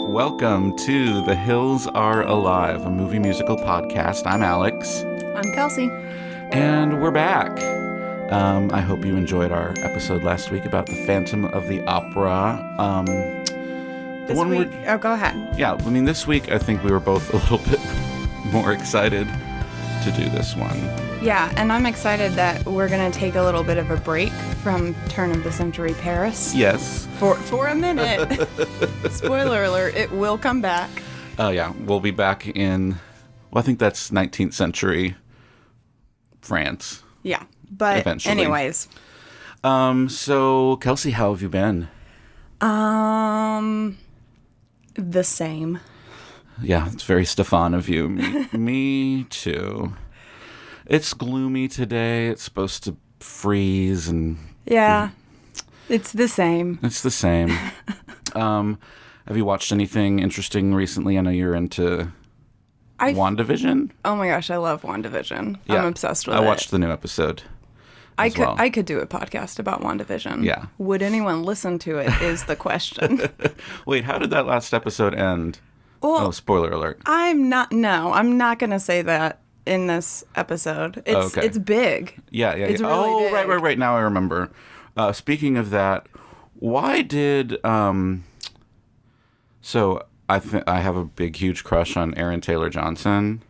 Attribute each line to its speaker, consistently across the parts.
Speaker 1: Welcome to The Hills Are Alive, a movie musical podcast. I'm Alex.
Speaker 2: I'm Kelsey.
Speaker 1: And we're back. I hope you enjoyed our episode last week about the Phantom of the Opera.
Speaker 2: Go ahead.
Speaker 1: Yeah, I mean, this week I think we were both a little bit more excited to do this one.
Speaker 2: Yeah, and I'm excited that we're going to take a little bit of a break from turn of the century Paris.
Speaker 1: Yes.
Speaker 2: For a minute. Spoiler alert, it will come back.
Speaker 1: Oh, yeah. We'll be back in, I think that's 19th century France.
Speaker 2: Yeah, but
Speaker 1: eventually.
Speaker 2: Anyways.
Speaker 1: So, Kelsey, how have you been?
Speaker 2: The same.
Speaker 1: Yeah, it's very Stefan of you. Me too. It's gloomy today. It's supposed to freeze and...
Speaker 2: Yeah, it's the same.
Speaker 1: It's the same. Have you watched anything interesting recently? I know you're into WandaVision.
Speaker 2: Oh my gosh, I love WandaVision.
Speaker 1: Yeah,
Speaker 2: I'm obsessed with it.
Speaker 1: I watched the new episode.
Speaker 2: I could do a podcast about WandaVision.
Speaker 1: Yeah.
Speaker 2: Would anyone listen to it is the question.
Speaker 1: Wait, how did that last episode end?
Speaker 2: Well,
Speaker 1: spoiler alert.
Speaker 2: I'm not going to say that in this episode. It's big.
Speaker 1: Yeah.
Speaker 2: It's really big.
Speaker 1: Right. Now I remember. Speaking of that, why did... So I have a big, huge crush on Aaron Taylor Johnson.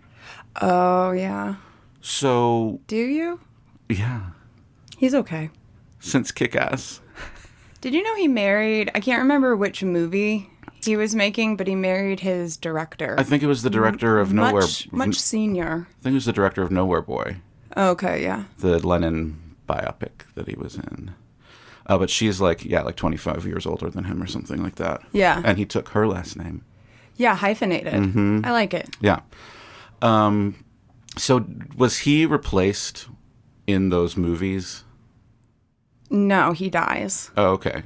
Speaker 2: Oh, yeah.
Speaker 1: So...
Speaker 2: Do you?
Speaker 1: Yeah.
Speaker 2: He's okay.
Speaker 1: Since Kick-Ass.
Speaker 2: Did you know he married... I can't remember which movie he was making, but he married his director.
Speaker 1: I think it was the director of Nowhere...
Speaker 2: Much senior.
Speaker 1: I think it was the director of Nowhere Boy.
Speaker 2: Okay, yeah.
Speaker 1: The Lennon biopic that he was in. But she's like 25 years older than him or something like that.
Speaker 2: Yeah.
Speaker 1: And he took her last name.
Speaker 2: Yeah, hyphenated.
Speaker 1: Mm-hmm.
Speaker 2: I like it.
Speaker 1: Yeah. So was he replaced in those movies?
Speaker 2: No, he dies.
Speaker 1: Oh, okay.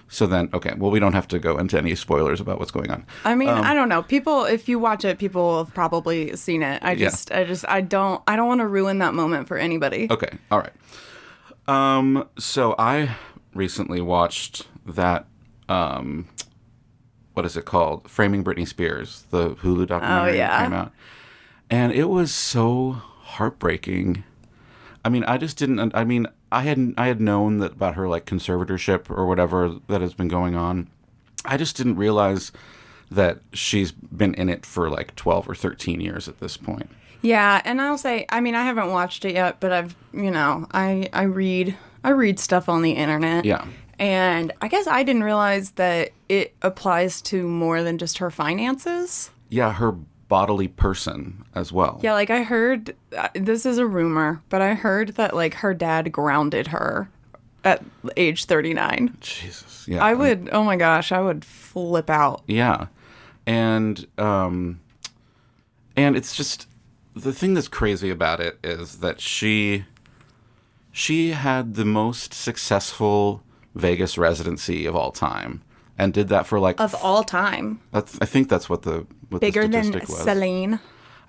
Speaker 1: So then, okay. Well, we don't have to go into any spoilers about what's going on.
Speaker 2: I mean, I don't know. People, if you watch it, people have probably seen it. I don't want to ruin that moment for anybody.
Speaker 1: Okay. All right. So I recently watched that, what is it called? Framing Britney Spears, the Hulu documentary that came out. And it was so heartbreaking. I mean, I had known that about her like conservatorship or whatever that has been going on. I just didn't realize that she's been in it for like 12 or 13 years at this point.
Speaker 2: Yeah, and I'll say, I mean, I haven't watched it yet, but I read stuff on the internet.
Speaker 1: Yeah.
Speaker 2: And I guess I didn't realize that it applies to more than just her finances.
Speaker 1: Yeah, her bodily person as well.
Speaker 2: Yeah, like I heard, this is a rumor, but I heard that like her dad grounded her at age 39.
Speaker 1: Jesus, yeah.
Speaker 2: Oh my gosh, I would flip out.
Speaker 1: Yeah. And it's just, the thing that's crazy about it is that she had the most successful Vegas residency of all time. And did that for like...
Speaker 2: Of all time.
Speaker 1: I think that's what the
Speaker 2: Bigger
Speaker 1: the
Speaker 2: than
Speaker 1: was.
Speaker 2: Celine.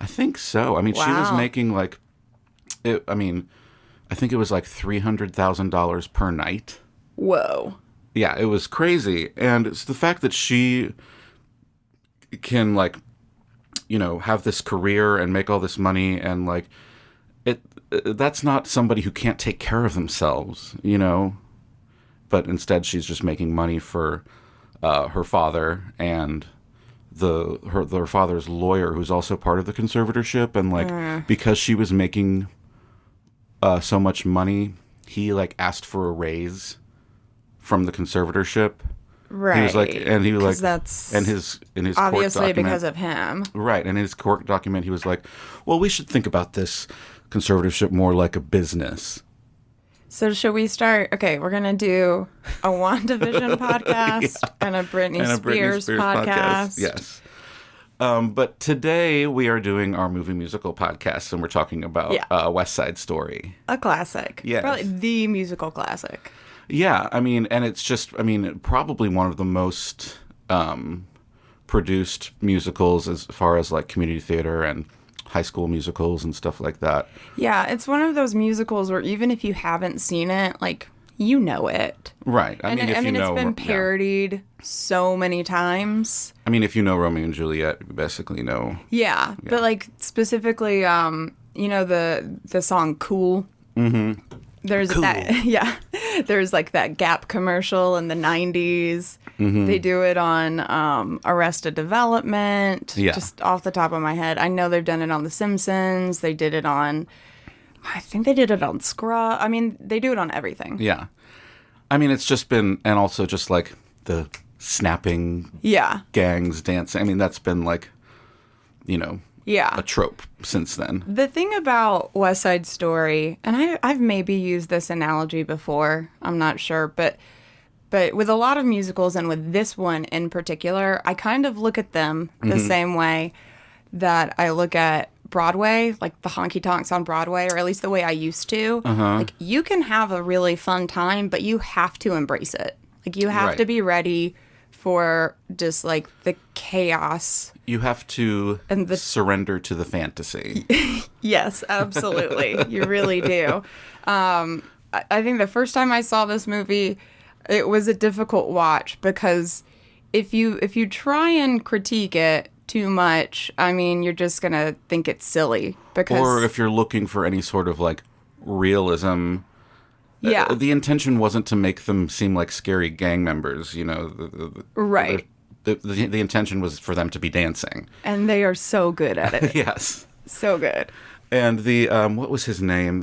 Speaker 1: I think so. I mean, she was making like... I think it was like $300,000 per night.
Speaker 2: Whoa.
Speaker 1: Yeah, it was crazy. And it's the fact that she can like, have this career and make all this money and like... That's not somebody who can't take care of themselves, But instead she's just making money for... her father and her father's lawyer, who's also part of the conservatorship, and like because she was making so much money, he like asked for a raise from the conservatorship.
Speaker 2: Right.
Speaker 1: He was like,
Speaker 2: that's
Speaker 1: in his
Speaker 2: obviously
Speaker 1: court document,
Speaker 2: because of him.
Speaker 1: Right, and in his court document, he was like, "Well, we should think about this conservatorship more like a business."
Speaker 2: So should we start? Okay, we're going to do a WandaVision podcast and a Britney Spears podcast.
Speaker 1: Yes. But today we are doing our movie musical podcast, and we're talking about West Side Story.
Speaker 2: A classic.
Speaker 1: Yes.
Speaker 2: Probably the musical classic.
Speaker 1: Yeah, I mean, and it's just, probably one of the most produced musicals as far as like community theater and high school musicals and stuff like that.
Speaker 2: Yeah, it's one of those musicals where even if you haven't seen it, like you know it.
Speaker 1: Right.
Speaker 2: I mean, it's been parodied so many times.
Speaker 1: I mean, if you know Romeo and Juliet, you basically know.
Speaker 2: Yeah. But like specifically, you know, the song Cool. Mm-hmm. There's cool. There's like that Gap commercial in the 90s. Mm-hmm. They do it on Arrested Development. Yeah. Just off the top of my head. I know they've done it on The Simpsons. They did it on, I think they did it on Scrub. I mean, they do it on everything.
Speaker 1: Yeah. I mean, it's just been, and also just like the snapping gangs dancing. I mean, that's been like, you know, a trope since then. The
Speaker 2: thing about West Side Story, and I've maybe used this analogy before, I'm not sure, but with a lot of musicals and with this one in particular, I kind of look at them the same way that I look at Broadway, like the honky tonks on Broadway, or at least the way I used to. Like, you can have a really fun time, but you have to embrace it. Like, you have to be ready for just like the chaos.
Speaker 1: You have to surrender to the fantasy.
Speaker 2: Yes, absolutely. You really do. I think the first time I saw this movie, it was a difficult watch because if you try and critique it too much, I mean, you're just going to think it's silly.
Speaker 1: Or if you're looking for any sort of like realism. Yeah. The intention wasn't to make them seem like scary gang members, you know.
Speaker 2: Right.
Speaker 1: The intention was for them to be dancing.
Speaker 2: And they are so good at it.
Speaker 1: Yes.
Speaker 2: So good.
Speaker 1: And the, what was his name?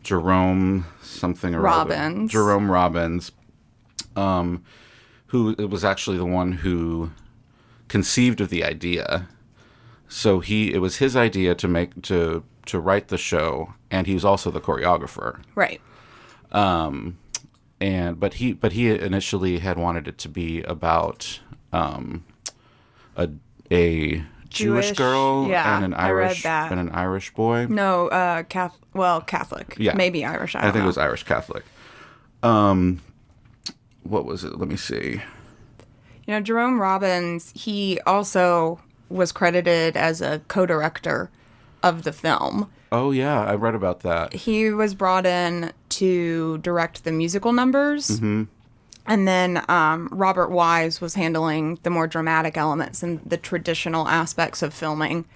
Speaker 1: Jerome something or
Speaker 2: Robbins.
Speaker 1: Other. Jerome Robbins, who was actually the one who conceived of the idea. So it was his idea to write the show, and he was also the choreographer.
Speaker 2: Right.
Speaker 1: But he initially had wanted it to be about a Jewish girl and an Irish boy.
Speaker 2: No, Catholic.
Speaker 1: Yeah.
Speaker 2: Maybe Irish. I don't know.
Speaker 1: think it was Irish Catholic. What was it? Let me see.
Speaker 2: You know, Jerome Robbins, he also was credited as a co-director of the film.
Speaker 1: Oh, yeah. I read about that.
Speaker 2: He was brought in to direct the musical numbers. Mm-hmm. And then Robert Wise was handling the more dramatic elements and the traditional aspects of filming.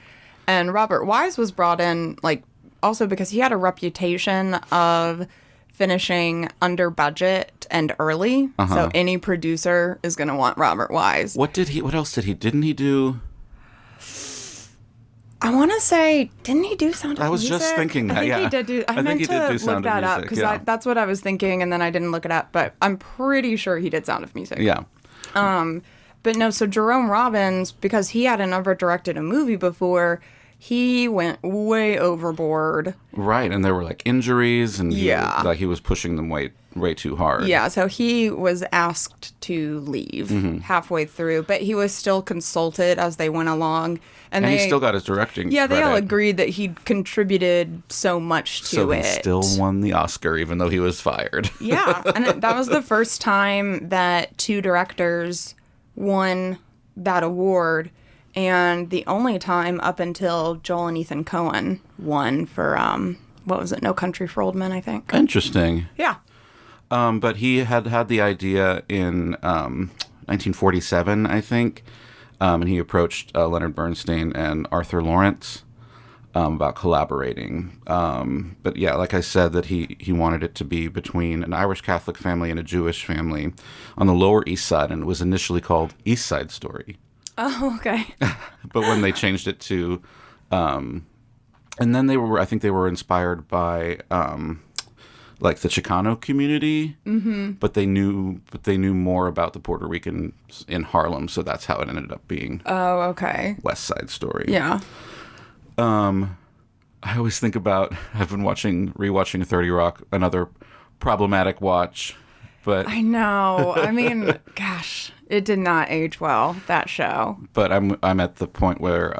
Speaker 2: And Robert Wise was brought in, like, also because he had a reputation of finishing under budget and early. Uh-huh. So any producer is going to want Robert Wise.
Speaker 1: What else did he? Didn't he do?
Speaker 2: I want to say, didn't he do Sound of Music?
Speaker 1: I was just thinking that,
Speaker 2: I think he did do. I meant to look that up because that's what I was thinking, and then I didn't look it up. But I'm pretty sure he did Sound of Music.
Speaker 1: Yeah.
Speaker 2: But no, so Jerome Robbins, because he hadn't ever directed a movie before, he went way overboard.
Speaker 1: Right, and there were like injuries, and he was pushing them way too hard.
Speaker 2: Yeah, so he was asked to leave halfway through, but he was still consulted as they went along.
Speaker 1: And he still got his directing
Speaker 2: credit.
Speaker 1: They
Speaker 2: all agreed that he'd contributed so much to it.
Speaker 1: So he still won the Oscar, even though he was fired.
Speaker 2: Yeah, and that was the first time that two directors won that award, and the only time up until Joel and Ethan Coen won for, what was it, No Country for Old Men, I think.
Speaker 1: Interesting.
Speaker 2: Yeah.
Speaker 1: But he had the idea in 1947, I think. And he approached Leonard Bernstein and Arthur Lawrence about collaborating. But yeah, like I said, that he wanted it to be between an Irish Catholic family and a Jewish family on the Lower East Side, and it was initially called East Side Story.
Speaker 2: Oh, okay.
Speaker 1: But when they changed it to, and then I think they were inspired by like the Chicano community, but they knew more about the Puerto Ricans in Harlem, so that's how it ended up being.
Speaker 2: Oh, okay.
Speaker 1: West Side Story.
Speaker 2: Yeah.
Speaker 1: I always think about, I've been rewatching 30 Rock, another problematic watch, but
Speaker 2: I know. I mean, gosh, it did not age well, that show.
Speaker 1: But I'm at the point where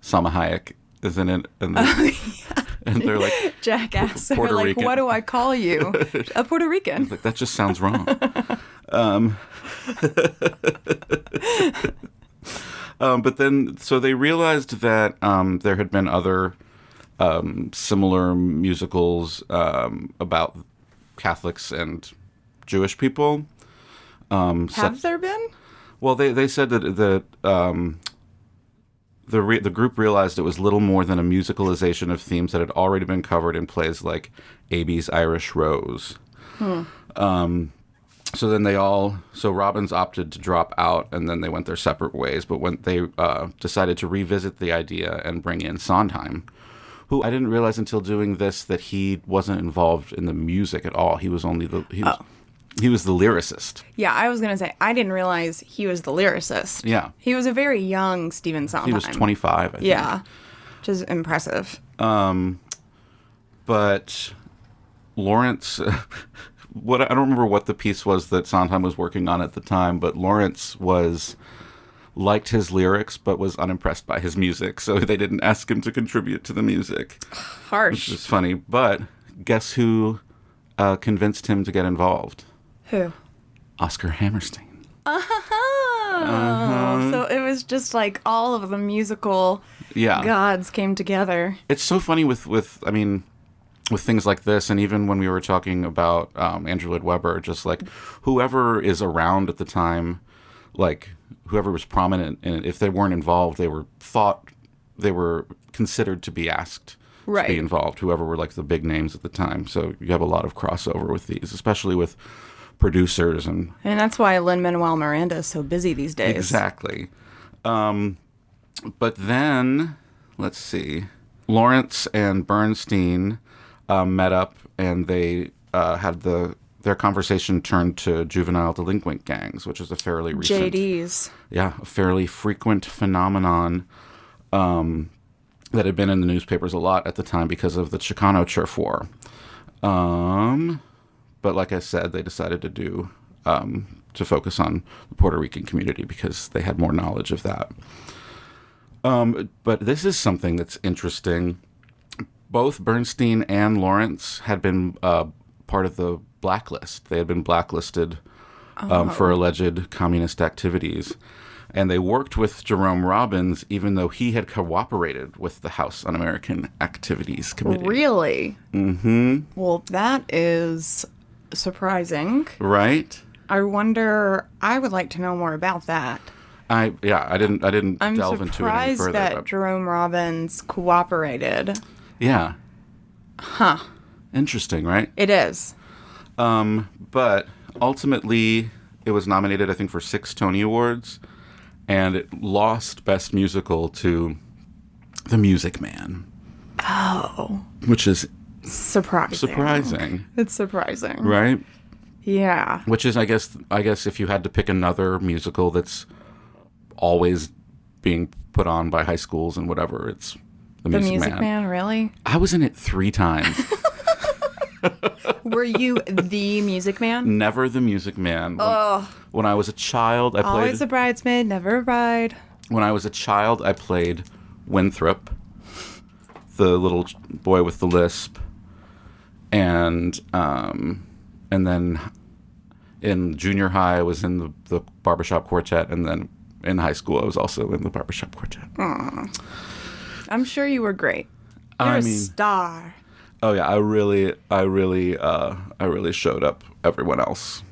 Speaker 1: Salma Hayek is in it, and and they're like,
Speaker 2: jackass. They're like, what do I call you? A Puerto Rican.
Speaker 1: Like, that just sounds wrong. But then, so they realized that there had been other similar musicals about Catholics and Jewish people.
Speaker 2: Have there been?
Speaker 1: Well, they said that the group realized it was little more than a musicalization of themes that had already been covered in plays like Abbey's Irish Rose. So then so Robbins opted to drop out, and then they went their separate ways. But when they decided to revisit the idea and bring in Sondheim, who I didn't realize until doing this that he wasn't involved in the music at all. He was only he was the lyricist.
Speaker 2: Yeah, I was going to say, I didn't realize he was the lyricist.
Speaker 1: Yeah.
Speaker 2: He was a very young Stephen Sondheim.
Speaker 1: He was 25, I think.
Speaker 2: Yeah, which is impressive.
Speaker 1: But Lawrence, I don't remember what the piece was that Sondheim was working on at the time, but Lawrence liked his lyrics but was unimpressed by his music, so they didn't ask him to contribute to the music.
Speaker 2: Harsh.
Speaker 1: Which is funny. But guess who convinced him to get involved?
Speaker 2: Who?
Speaker 1: Oscar Hammerstein.
Speaker 2: So it was just like all of the musical gods came together.
Speaker 1: It's so funny with things like this, and even when we were talking about Andrew Lloyd Webber, just like whoever is around at the time, like whoever was prominent, and if they weren't involved, they were considered to be asked to be involved. Whoever were like the big names at the time. So you have a lot of crossover with these, especially with producers and
Speaker 2: that's why Lin-Manuel Miranda is so busy these days.
Speaker 1: Exactly. But then let's see, Lawrence and Bernstein met up, and they had their conversation turned to juvenile delinquent gangs, which is a fairly recent
Speaker 2: JDs.
Speaker 1: Yeah, a fairly frequent phenomenon that had been in the newspapers a lot at the time because of the Chicano Turf War. But like I said, they decided to focus on the Puerto Rican community because they had more knowledge of that. But this is something that's interesting. Both Bernstein and Lawrence had been part of the blacklist. They had been blacklisted for alleged communist activities. And they worked with Jerome Robbins, even though he had cooperated with the House Un-American Activities Committee.
Speaker 2: Really?
Speaker 1: Mm-hmm.
Speaker 2: Well, that is surprising.
Speaker 1: Right?
Speaker 2: I wonder, I would like to know more about that.
Speaker 1: I didn't delve into it any further.
Speaker 2: I'm surprised that Jerome Robbins cooperated.
Speaker 1: Yeah.
Speaker 2: Huh.
Speaker 1: Interesting, right?
Speaker 2: It is.
Speaker 1: But ultimately, it was nominated, I think, for 6 Tony Awards, and it lost Best Musical to The Music Man.
Speaker 2: Oh.
Speaker 1: Which is
Speaker 2: surprising. It's surprising.
Speaker 1: Right?
Speaker 2: Yeah.
Speaker 1: Which is, I guess, if you had to pick another musical that's always being put on by high schools and whatever, it's The Music
Speaker 2: Man, really?
Speaker 1: I was in it 3 times.
Speaker 2: Were you the Music Man?
Speaker 1: Never the Music Man.
Speaker 2: Oh.
Speaker 1: When I was a child, I played...
Speaker 2: Always a bridesmaid, never a bride.
Speaker 1: When I was a child, I played Winthrop, the little boy with the lisp. And then in junior high, I was in the barbershop quartet, and then in high school, I was also in the barbershop quartet.
Speaker 2: Aww. I'm sure you were great. You're a star.
Speaker 1: Oh yeah, I really showed up everyone else.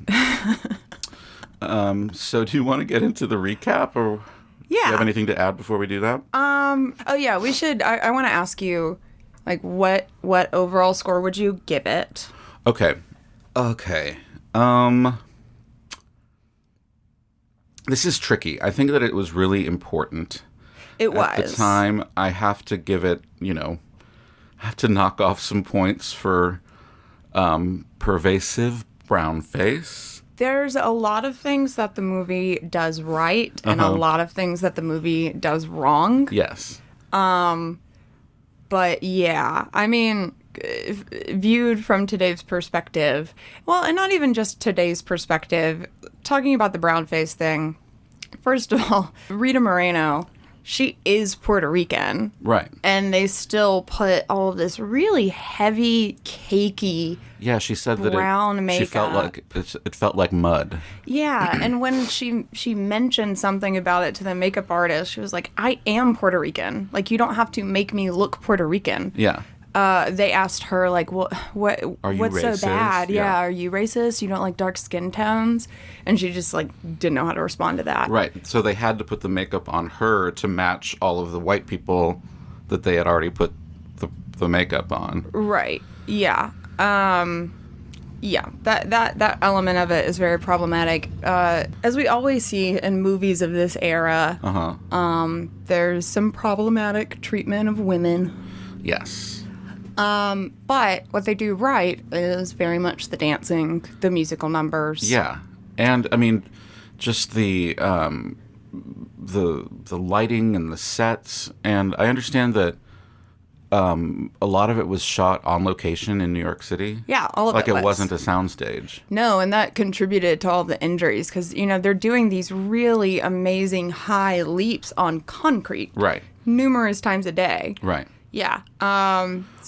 Speaker 1: So do you want to get into the recap, or do you have anything to add before we do that?
Speaker 2: Oh yeah, we should. I want to ask you, like, what overall score would you give it?
Speaker 1: Okay. This is tricky. I think that it was really important.
Speaker 2: It was.
Speaker 1: At the time, I have to give it, I have to knock off some points for pervasive brown face.
Speaker 2: There's a lot of things that the movie does right and a lot of things that the movie does wrong.
Speaker 1: Yes.
Speaker 2: But yeah, I mean, viewed from today's perspective, well, and not even just today's perspective, talking about the brown face thing, first of all, Rita Moreno, she is Puerto Rican.
Speaker 1: Right.
Speaker 2: And they still put all of this really heavy, cakey
Speaker 1: Yeah, she said that
Speaker 2: brown makeup.
Speaker 1: She felt like it felt like mud.
Speaker 2: Yeah, and when she mentioned something about it to the makeup artist, she was like, "I am Puerto Rican. Like, you don't have to make me look Puerter Rican."
Speaker 1: Yeah.
Speaker 2: They asked her, like, what's
Speaker 1: racist?
Speaker 2: so bad?
Speaker 1: Yeah.
Speaker 2: Are you racist? You don't like dark skin tones? And she just, like, didn't know how to respond to that.
Speaker 1: Right. So they had to put the makeup on her to match all of the white people that they had already put the makeup on.
Speaker 2: Right. Yeah. Yeah. That element of it is very problematic. As we always see in movies of this era, there's some problematic treatment of women.
Speaker 1: Yes.
Speaker 2: But what they do right is very much the dancing, the musical numbers.
Speaker 1: Yeah. And I mean, just the lighting and the sets, and I understand that a lot of it was shot on location in New York City.
Speaker 2: Yeah, all of it was.
Speaker 1: Like it wasn't a soundstage.
Speaker 2: No, and that contributed to all the injuries because, they're doing these really amazing high leaps on concrete.
Speaker 1: Right.
Speaker 2: Numerous times a day.
Speaker 1: Right.
Speaker 2: Yeah.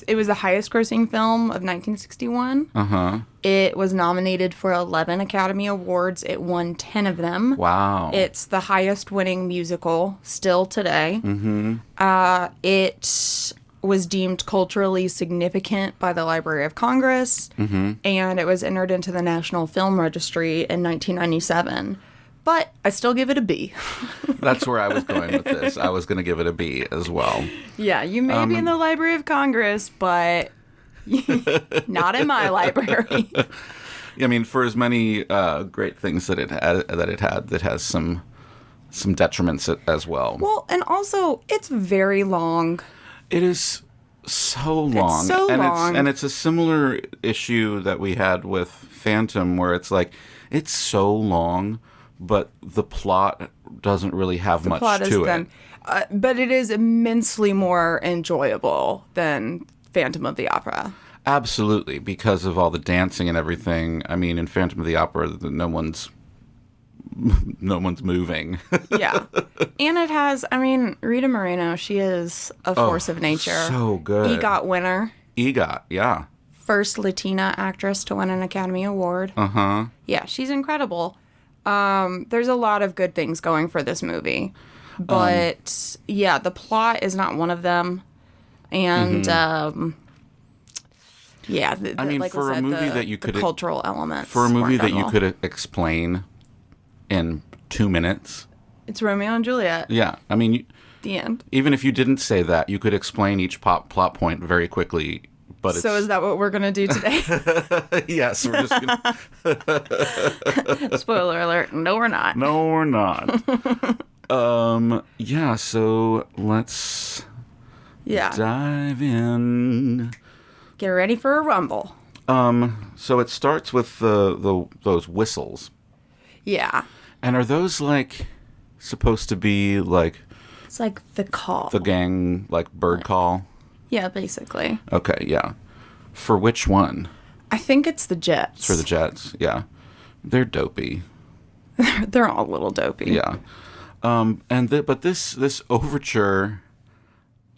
Speaker 2: It was the highest grossing film of 1961.
Speaker 1: Uh-huh.
Speaker 2: It was nominated for 11 Academy Awards. It won 10 of them.
Speaker 1: Wow.
Speaker 2: It's the highest winning musical still today.
Speaker 1: Mm-hmm.
Speaker 2: It was deemed culturally significant by the Library of Congress, and it was entered into the National Film Registry in 1997. But I still give it a B.
Speaker 1: That's where I was going with this. I was going to give it a B as well.
Speaker 2: Yeah, you may be in the Library of Congress, but not in my library.
Speaker 1: I mean, for as many great things that it had, that has some detriments as well.
Speaker 2: Well, and also, it's very long.
Speaker 1: It is so long.
Speaker 2: It's so long.
Speaker 1: And it's a similar issue that we had with Phantom, where it's like, it's so long, but the plot doesn't really have much to it.
Speaker 2: But it is immensely more enjoyable than Phantom of the Opera.
Speaker 1: Absolutely, because of all the dancing and everything. I mean, in Phantom of the Opera, no one's moving.
Speaker 2: Yeah. And it has, Rita Moreno, she is a force of nature.
Speaker 1: So good.
Speaker 2: EGOT winner.
Speaker 1: EGOT, yeah.
Speaker 2: First Latina actress to win an Academy Award.
Speaker 1: Uh-huh.
Speaker 2: Yeah, she's incredible. There's a lot of good things going for this movie. But, yeah, the plot is not one of them. And, yeah. Like
Speaker 1: for a movie that you could...
Speaker 2: The cultural elements.
Speaker 1: For a movie that you could explain in 2 minutes.
Speaker 2: It's Romeo and Juliet.
Speaker 1: Yeah.
Speaker 2: The end.
Speaker 1: Even if you didn't say that, you could explain each plot point very quickly. But
Speaker 2: so is that what we're going to do today?
Speaker 1: Yes, we're just going
Speaker 2: to... Spoiler alert. No, we're not.
Speaker 1: No, we're not. Yeah, so let's dive in.
Speaker 2: Get ready for a rumble.
Speaker 1: So it starts with those whistles.
Speaker 2: Yeah.
Speaker 1: And are those, like, supposed to be, like...
Speaker 2: It's like the call.
Speaker 1: The gang, like, bird call?
Speaker 2: Yeah, basically.
Speaker 1: Okay, yeah. For which one?
Speaker 2: I think it's the Jets.
Speaker 1: It's for the Jets, yeah. They're dopey.
Speaker 2: They're all a little dopey.
Speaker 1: Yeah. But this overture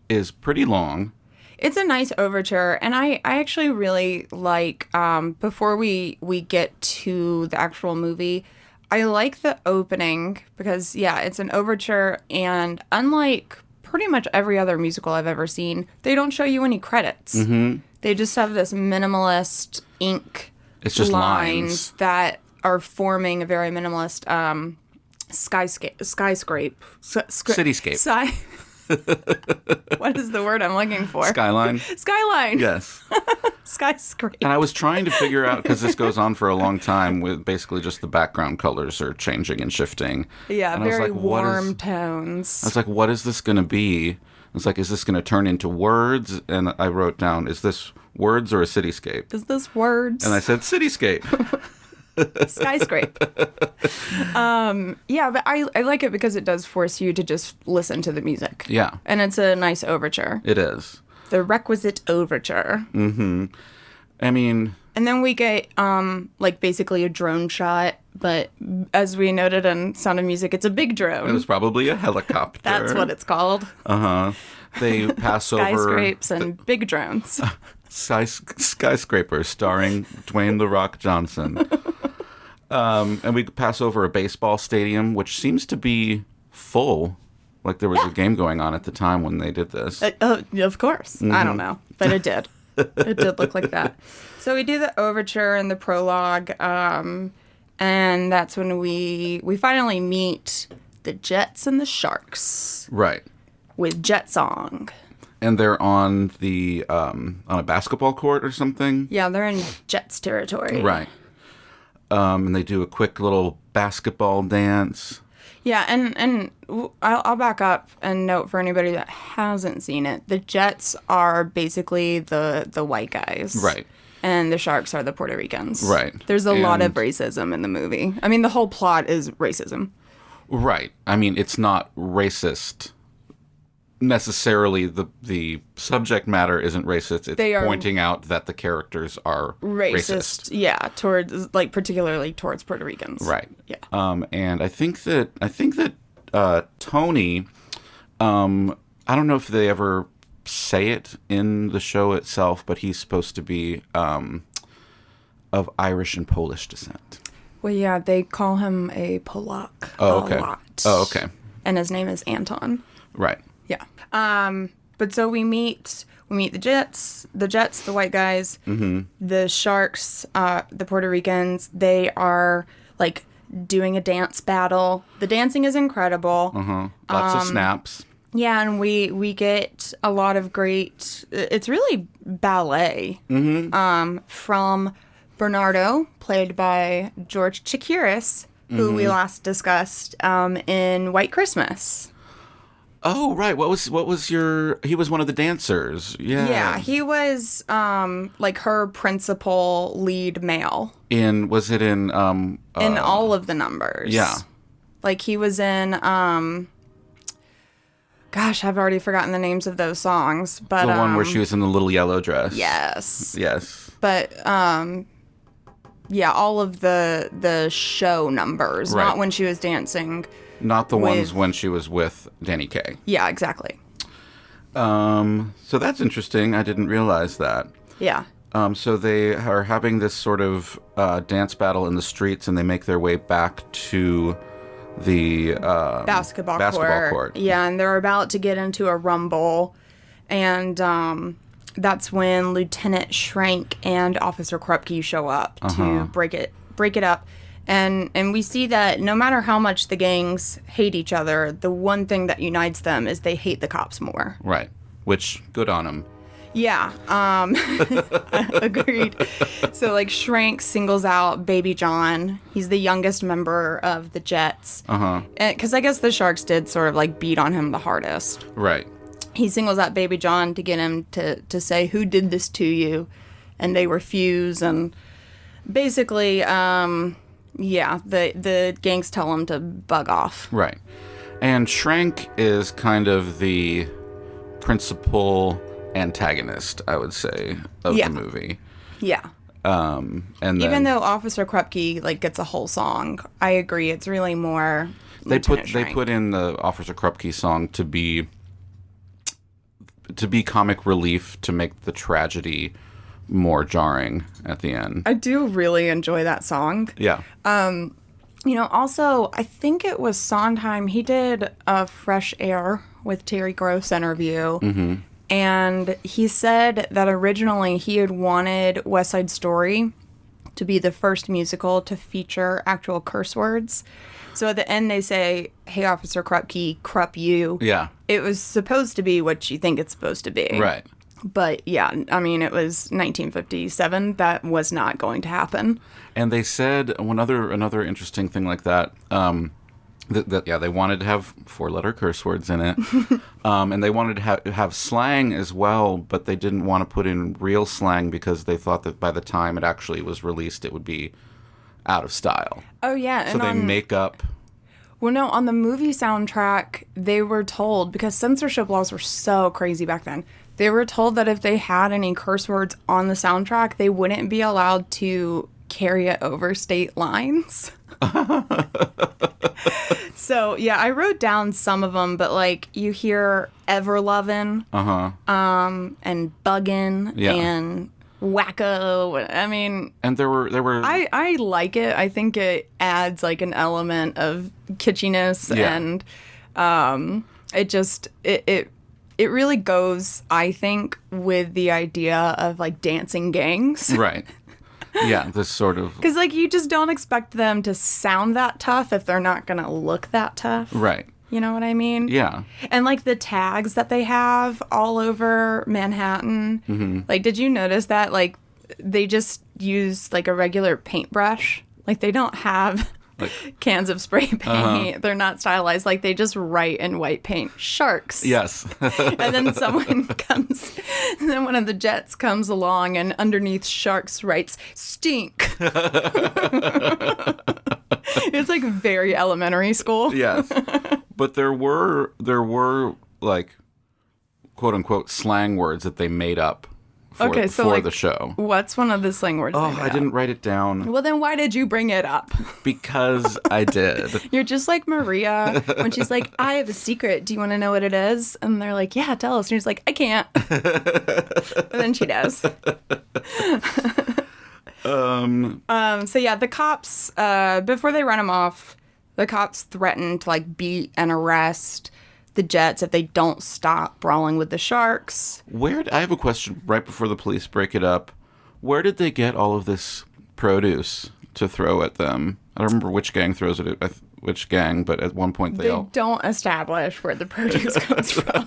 Speaker 1: is pretty long.
Speaker 2: It's a nice overture, and I actually really like, before we get to the actual movie, I like the opening because, yeah, it's an overture, and unlike pretty much every other musical I've ever seen, they don't show you any credits. Mm-hmm. They just have this minimalist ink
Speaker 1: it's just lines
Speaker 2: that are forming a very minimalist
Speaker 1: cityscape.
Speaker 2: What is the word I'm looking for?
Speaker 1: Skyline. Yes.
Speaker 2: Skyscraper.
Speaker 1: And I was trying to figure out, because this goes on for a long time, with basically just the background colors are changing and shifting.
Speaker 2: Yeah,
Speaker 1: and
Speaker 2: very warm tones.
Speaker 1: I was like, what is this going to be? I was like, is this going to turn into words? And I wrote down, is this words or a cityscape?
Speaker 2: Is this words?
Speaker 1: And I said, cityscape.
Speaker 2: Skyscraper. Yeah, but I like it because it does force you to just listen to the music.
Speaker 1: Yeah.
Speaker 2: And it's a nice overture.
Speaker 1: It is.
Speaker 2: The requisite overture.
Speaker 1: Mm-hmm. I mean...
Speaker 2: And then we get, like, basically a drone shot But as we noted in Sound of Music, it's a big drone.
Speaker 1: It was probably a helicopter.
Speaker 2: That's what it's called.
Speaker 1: They pass over
Speaker 2: Skyscrapes and big drones.
Speaker 1: Skyscrapers starring Dwayne "The Rock" Johnson. And we pass over a baseball stadium, which seems to be full. Like there was a game going on at the time when they did this.
Speaker 2: Of course. I don't know. But it did. It did look like that. So we do the overture and the prologue. And that's when we finally meet the Jets and the Sharks.
Speaker 1: Right.
Speaker 2: With Jet Song.
Speaker 1: And they're on the on a basketball court or something.
Speaker 2: Yeah, they're in Jets territory.
Speaker 1: Right. And they do a quick little basketball dance.
Speaker 2: Yeah, and I'll back up and note for anybody that hasn't seen it, the Jets are basically the white guys.
Speaker 1: Right.
Speaker 2: And the Sharks are the Puerto Ricans.
Speaker 1: Right.
Speaker 2: There's a lot of racism in the movie. I mean, the whole plot is racism.
Speaker 1: Right. I mean, it's not racist necessarily. The subject matter isn't racist. It's pointing out that the characters are racist.
Speaker 2: Yeah, towards, like, particularly towards Puerto Ricans.
Speaker 1: Right.
Speaker 2: Yeah.
Speaker 1: And I think that Tony, I don't know if they ever say it in the show itself, but he's supposed to be of Irish and Polish descent.
Speaker 2: Well, yeah, they call him a Polak
Speaker 1: a lot. Oh, okay.
Speaker 2: And his name is Anton.
Speaker 1: Right.
Speaker 2: Yeah. But so we meet the Jets, the white guys, the Sharks, the Puerto Ricans. They are like doing a dance battle. The dancing is incredible.
Speaker 1: Lots of snaps.
Speaker 2: Yeah, and we get a lot of great. It's really ballet. From Bernardo, played by George Chakiris, who we last discussed in White Christmas.
Speaker 1: Oh, right. What was your... He was one of the dancers. Yeah.
Speaker 2: Yeah, he was like her principal lead male.
Speaker 1: Was it in
Speaker 2: all of the numbers.
Speaker 1: Yeah.
Speaker 2: Like he was in gosh, I've already forgotten the names of those songs, but
Speaker 1: the one where she was in the little yellow dress.
Speaker 2: Yes.
Speaker 1: Yes.
Speaker 2: But yeah, all of the show numbers,
Speaker 1: right.
Speaker 2: Not when she was dancing.
Speaker 1: Not the ones when she was with Danny Kaye.
Speaker 2: Yeah, exactly.
Speaker 1: So that's interesting. I didn't realize that.
Speaker 2: Yeah.
Speaker 1: So they are having this sort of dance battle in the streets, and they make their way back to the
Speaker 2: basketball court.
Speaker 1: Yeah,
Speaker 2: and they're about to get into a rumble, and that's when Lieutenant Schrank and Officer Krupke show up to break it up. And we see that no matter how much the gangs hate each other, the one thing that unites them is they hate the cops more.
Speaker 1: Right. Which, good on them.
Speaker 2: Yeah. Agreed. So, like, Schrank singles out Baby John. He's the youngest member of the Jets. Because I guess the Sharks did sort of, like, beat on him the hardest.
Speaker 1: Right.
Speaker 2: He singles out Baby John to get him to say, "Who did this to you?" And they refuse. And basically... yeah, the gangs tell him to bug off.
Speaker 1: Right. And Schrank is kind of the principal antagonist, I would say, of the movie.
Speaker 2: Yeah.
Speaker 1: And then,
Speaker 2: even though Officer Krupke like gets a whole song, I agree it's really more
Speaker 1: they put in the Officer Krupke song to be comic relief, to make the tragedy more jarring at the end.
Speaker 2: I do really enjoy that song.
Speaker 1: Yeah.
Speaker 2: Also, I think it was Sondheim. He did a Fresh Air with Terry Gross interview. And he said that originally he had wanted West Side Story to be the first musical to feature actual curse words. So at the end they say, "Hey, Officer Krupke, Krupp you."
Speaker 1: Yeah.
Speaker 2: It was supposed to be what you think it's supposed to be.
Speaker 1: Right.
Speaker 2: But yeah, I mean, it was 1957. That was not going to happen.
Speaker 1: And they said another interesting thing like that. They wanted to have 4-letter curse words in it, and they wanted to have slang as well, but they didn't want to put in real slang because they thought that by the time it actually was released, it would be out of style.
Speaker 2: Oh yeah,
Speaker 1: so they make up.
Speaker 2: Well, no, on the movie soundtrack, they were told, because censorship laws were so crazy back then. They were told that if they had any curse words on the soundtrack, they wouldn't be allowed to carry it over state lines. So, yeah, I wrote down some of them, but, like, you hear Ever-Lovin', and Buggin',
Speaker 1: Yeah.
Speaker 2: and Wacko. I mean...
Speaker 1: And there were...
Speaker 2: I like it. I think it adds, like, an element of kitschiness,
Speaker 1: Yeah.
Speaker 2: and it really goes, I think, with the idea of, like, dancing gangs.
Speaker 1: Right. Yeah, this sort of...
Speaker 2: Because, like, you just don't expect them to sound that tough if they're not going to look that tough.
Speaker 1: Right.
Speaker 2: You know what I mean?
Speaker 1: Yeah.
Speaker 2: And, like, the tags that they have all over Manhattan.
Speaker 1: Mm-hmm.
Speaker 2: Like, did you notice that? Like, they just use, like, a regular paintbrush. Like, they don't have... cans of spray paint. They're not stylized. Like, they just write in white paint, sharks.
Speaker 1: Yes.
Speaker 2: And then someone comes, and then one of the Jets comes along, and underneath sharks writes, stink. It's like very elementary school.
Speaker 1: Yes. But there were like, quote unquote, slang words that they made up for
Speaker 2: like,
Speaker 1: the show.
Speaker 2: What's one of the slang words?
Speaker 1: Oh, I didn't write it down.
Speaker 2: Well, then why did you bring it up?
Speaker 1: Because I did.
Speaker 2: You're just like Maria when she's like, I have a secret. Do you want to know what it is? And they're like, yeah, tell us. And she's like, I can't. And then she does. So yeah, the cops, before they run him off, the cops threaten to like beat and arrest the Jets if they don't stop brawling with the sharks.
Speaker 1: I have a question right before the police break it up. Where did they get all of this produce to throw at them? I don't remember which gang throws it at which gang, but at one point
Speaker 2: they don't establish where the produce comes from.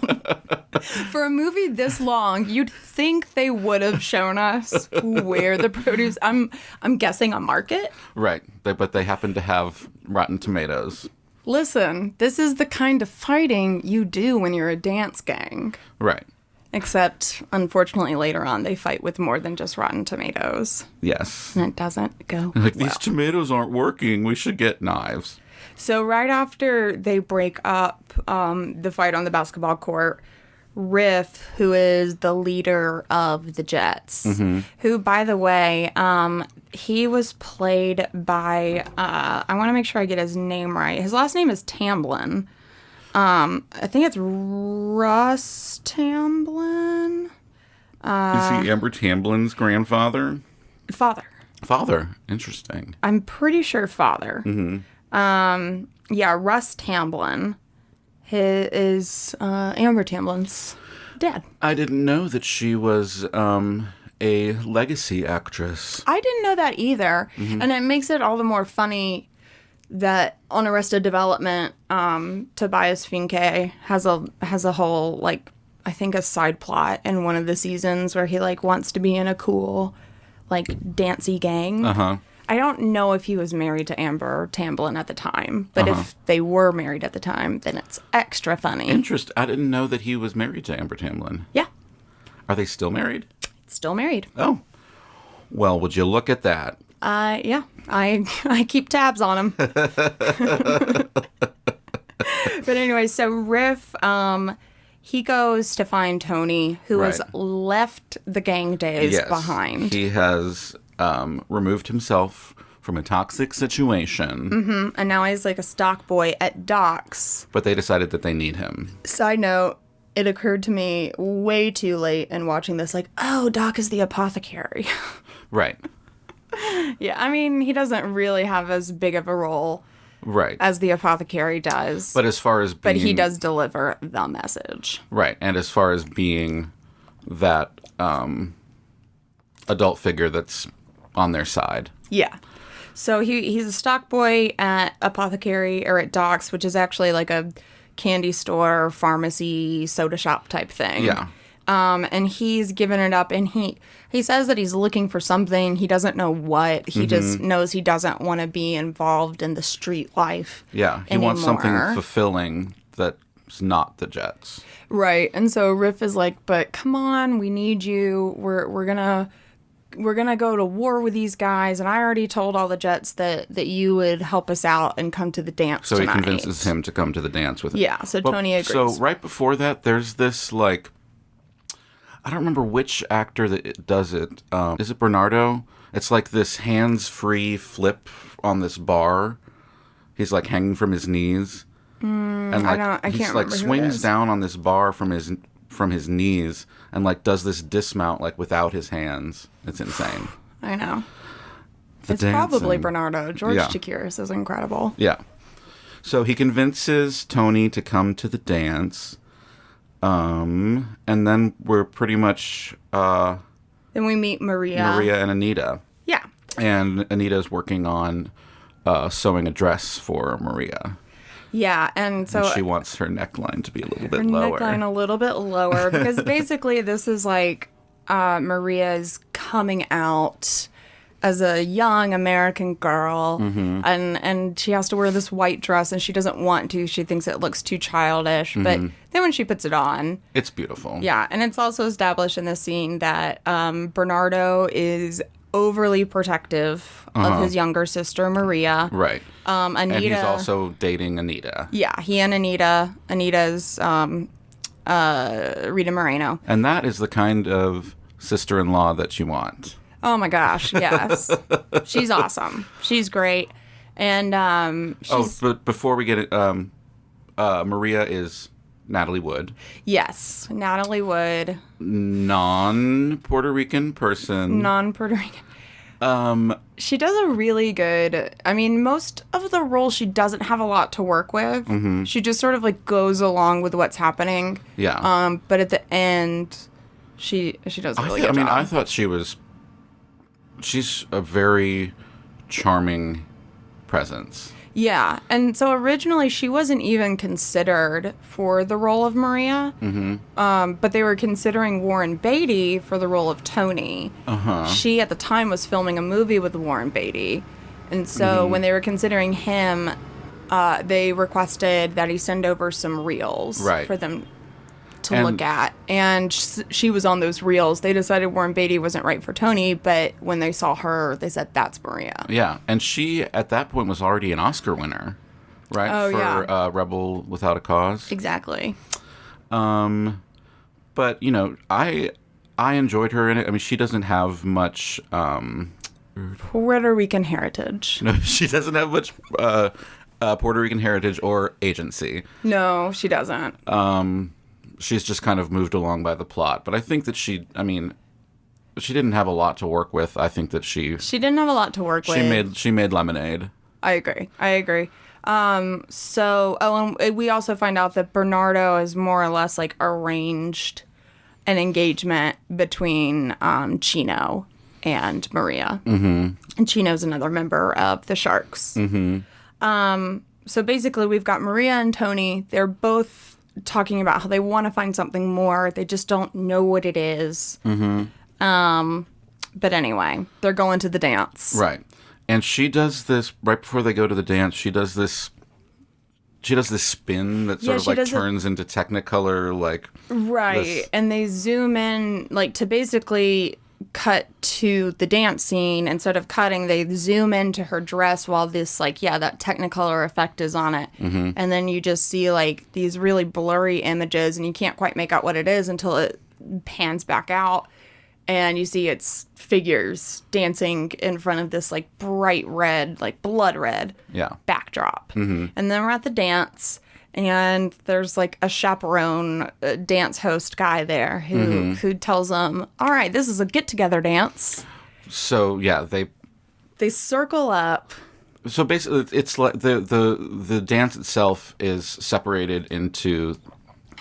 Speaker 2: For a movie this long, you'd think they would have shown us where the produce... I'm guessing a market?
Speaker 1: Right. But they happen to have rotten tomatoes.
Speaker 2: Listen, this is the kind of fighting you do when you're a dance gang.
Speaker 1: Right.
Speaker 2: Except, unfortunately, later on, they fight with more than just rotten tomatoes.
Speaker 1: Yes.
Speaker 2: And it doesn't go
Speaker 1: These tomatoes aren't working. We should get knives.
Speaker 2: So right after they break up the fight on the basketball court, Riff, who is the leader of the Jets, who, by the way, he was played by, I want to make sure I get his name right. His last name is Tamblyn. I think it's Russ Tamblyn.
Speaker 1: Is he Amber Tamblyn's grandfather?
Speaker 2: Father.
Speaker 1: Interesting.
Speaker 2: I'm pretty sure father. Yeah, Russ Tamblyn. Is Amber Tamblyn's dad.
Speaker 1: I didn't know that she was a legacy actress.
Speaker 2: I didn't know that either. And it makes it all the more funny that on Arrested Development, Tobias Funke has a whole, like, I think a side plot in one of the seasons where he, like, wants to be in a cool, like, dancey gang. I don't know if he was married to Amber Tamblyn at the time, but if they were married at the time, then it's extra funny.
Speaker 1: Interesting. I didn't know that he was married to Amber Tamblyn.
Speaker 2: Yeah.
Speaker 1: Are they still married?
Speaker 2: Still married.
Speaker 1: Oh. Well, would you look at that?
Speaker 2: Yeah. I keep tabs on him. But anyway, so Riff, he goes to find Tony, who has left the gang days behind.
Speaker 1: He has removed himself from a toxic situation.
Speaker 2: And now he's like a stock boy at Doc's.
Speaker 1: But they decided that they need him.
Speaker 2: Side note, it occurred to me way too late in watching this, like, oh, Doc is the apothecary.
Speaker 1: Right.
Speaker 2: Yeah, I mean, he doesn't really have as big of a role as the apothecary does.
Speaker 1: But as far as being...
Speaker 2: But he does deliver the message.
Speaker 1: Right, and as far as being that adult figure that's on their side.
Speaker 2: Yeah. So he's a stock boy at Apothecary, or at Doc's, which is actually like a candy store, pharmacy, soda shop type thing.
Speaker 1: Yeah.
Speaker 2: And he's given it up, and he says that he's looking for something. He doesn't know what. He just knows he doesn't want to be involved in the street life.
Speaker 1: Yeah, he wants something fulfilling that's not the Jets.
Speaker 2: Right. And so Riff is like, but come on, we need you. We're gonna go to war with these guys, and I already told all the Jets that you would help us out and come to the dance tonight.
Speaker 1: So he convinces him to come to the dance with him.
Speaker 2: Yeah, so Tony agrees.
Speaker 1: So right before that, there's this, like, I don't remember which actor that does it. Is it Bernardo? It's like this hands-free flip on this bar. He's like hanging from his knees. And like
Speaker 2: I can't
Speaker 1: he's
Speaker 2: remember
Speaker 1: like
Speaker 2: who it
Speaker 1: swings
Speaker 2: is.
Speaker 1: down on this bar from his knees and like does this dismount like without his hands. It's insane.
Speaker 2: I know.
Speaker 1: The
Speaker 2: It's probably
Speaker 1: dancing.
Speaker 2: Bernardo. George
Speaker 1: Yeah.
Speaker 2: Chakiris is incredible.
Speaker 1: Yeah. So he convinces Tony to come to the dance. And then we're pretty much
Speaker 2: Then we meet Maria.
Speaker 1: Maria and Anita.
Speaker 2: Yeah.
Speaker 1: And Anita's working on sewing a dress for Maria.
Speaker 2: Yeah, and so
Speaker 1: She wants her neckline to be a little bit
Speaker 2: her
Speaker 1: lower.
Speaker 2: neckline a little bit lower because basically this is like Maria's coming out as a young American girl, and she has to wear this white dress, and she doesn't want to. She thinks it looks too childish, but then when she puts it on,
Speaker 1: It's beautiful.
Speaker 2: yeah, and it's also established in this scene that Bernardo is overly protective of his younger sister Maria.
Speaker 1: Right.
Speaker 2: Anita,
Speaker 1: And he's also dating Anita.
Speaker 2: yeah, he and Anita's Rita Moreno.
Speaker 1: And that is the kind of sister-in-law that you want.
Speaker 2: Oh my gosh, yes. She's awesome. She's great. And she's,
Speaker 1: But before we get it, Maria is Natalie Wood,
Speaker 2: yes, Natalie Wood,
Speaker 1: non-Puerto Rican person.
Speaker 2: non-Puerto Rican. She does a really good, I mean, most of the role she doesn't have a lot to work with. She just sort of like goes along with what's happening.
Speaker 1: Yeah.
Speaker 2: But at the end, she does a really good job.
Speaker 1: I thought she's a very charming presence.
Speaker 2: Yeah, and so originally she wasn't even considered for the role of Maria, but they were considering Warren Beatty for the role of Tony. She, at the time, was filming a movie with Warren Beatty, and so when they were considering him, they requested that he send over some reels for them to look at, and she was on those reels. They decided Warren Beatty wasn't right for Tony, but when they saw her, they said, that's Maria.
Speaker 1: Yeah, and she, at that point, was already an Oscar winner, right?
Speaker 2: Oh,
Speaker 1: for
Speaker 2: yeah.
Speaker 1: Rebel Without a Cause.
Speaker 2: Exactly.
Speaker 1: But, you know, I enjoyed her in it. I mean, she doesn't have much...
Speaker 2: Puerto Rican heritage.
Speaker 1: No, she doesn't have much Puerto Rican heritage or agency.
Speaker 2: No, she doesn't.
Speaker 1: She's just kind of moved along by the plot. But I think that she didn't have a lot to work with. I think that she
Speaker 2: didn't have a lot to work with.
Speaker 1: She made lemonade.
Speaker 2: I agree. And we also find out that Bernardo has more or less like arranged an engagement between Chino and Maria. And Chino's another member of the Sharks. So basically we've got Maria and Tony. They're both talking about how they want to find something more. They just don't know what it is. But anyway, they're going to the dance.
Speaker 1: Right. And she does this right before they go to the dance. She does this spin that sort of like turns into Technicolor, like
Speaker 2: right. And they zoom in like to basically cut to the dance scene. Instead of cutting, they zoom into her dress while this like that Technicolor effect is on it. And then you just see like these really blurry images, and you can't quite make out what it is until it pans back out. And you see it's figures dancing in front of this like bright red, like blood red backdrop. And then we're at the dance, and there's like a chaperone dance host guy there who tells them, all right, this is a get-together dance.
Speaker 1: So, yeah,
Speaker 2: they circle up.
Speaker 1: So basically, it's like the dance itself is separated into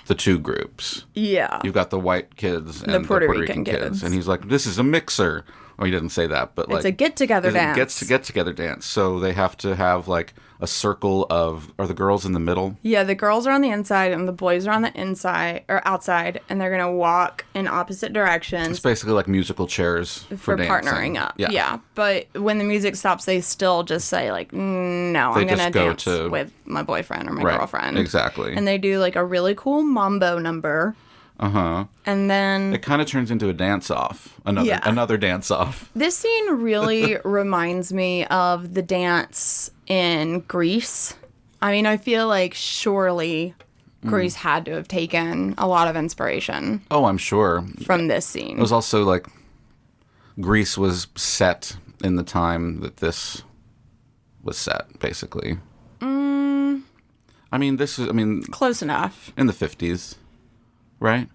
Speaker 1: the two groups.
Speaker 2: Yeah.
Speaker 1: You've got the white kids and the Puerto Rican kids. And he's like, this is a mixer. Or he doesn't say that, but like...
Speaker 2: It's a get-together dance.
Speaker 1: Get-together dance. So they have to have like a circle of... Are the girls in the middle?
Speaker 2: Yeah, the girls are on the inside and the boys are on the inside or outside, and they're going to walk in opposite directions.
Speaker 1: It's basically like musical chairs for dancing.
Speaker 2: Partnering up. Yeah. But when the music stops, they still just say like, no, I'm going to dance with my boyfriend or my girlfriend.
Speaker 1: Exactly.
Speaker 2: And they do like a really cool mambo number. And then...
Speaker 1: It kind of turns into a dance-off. Another dance-off.
Speaker 2: This scene really reminds me of the dance in Grease. I mean, I feel like surely Grease had to have taken a lot of inspiration.
Speaker 1: Oh, I'm sure.
Speaker 2: From this scene.
Speaker 1: It was also like... Grease was set in the time that this was set, basically.
Speaker 2: Close enough.
Speaker 1: In the 50s, right?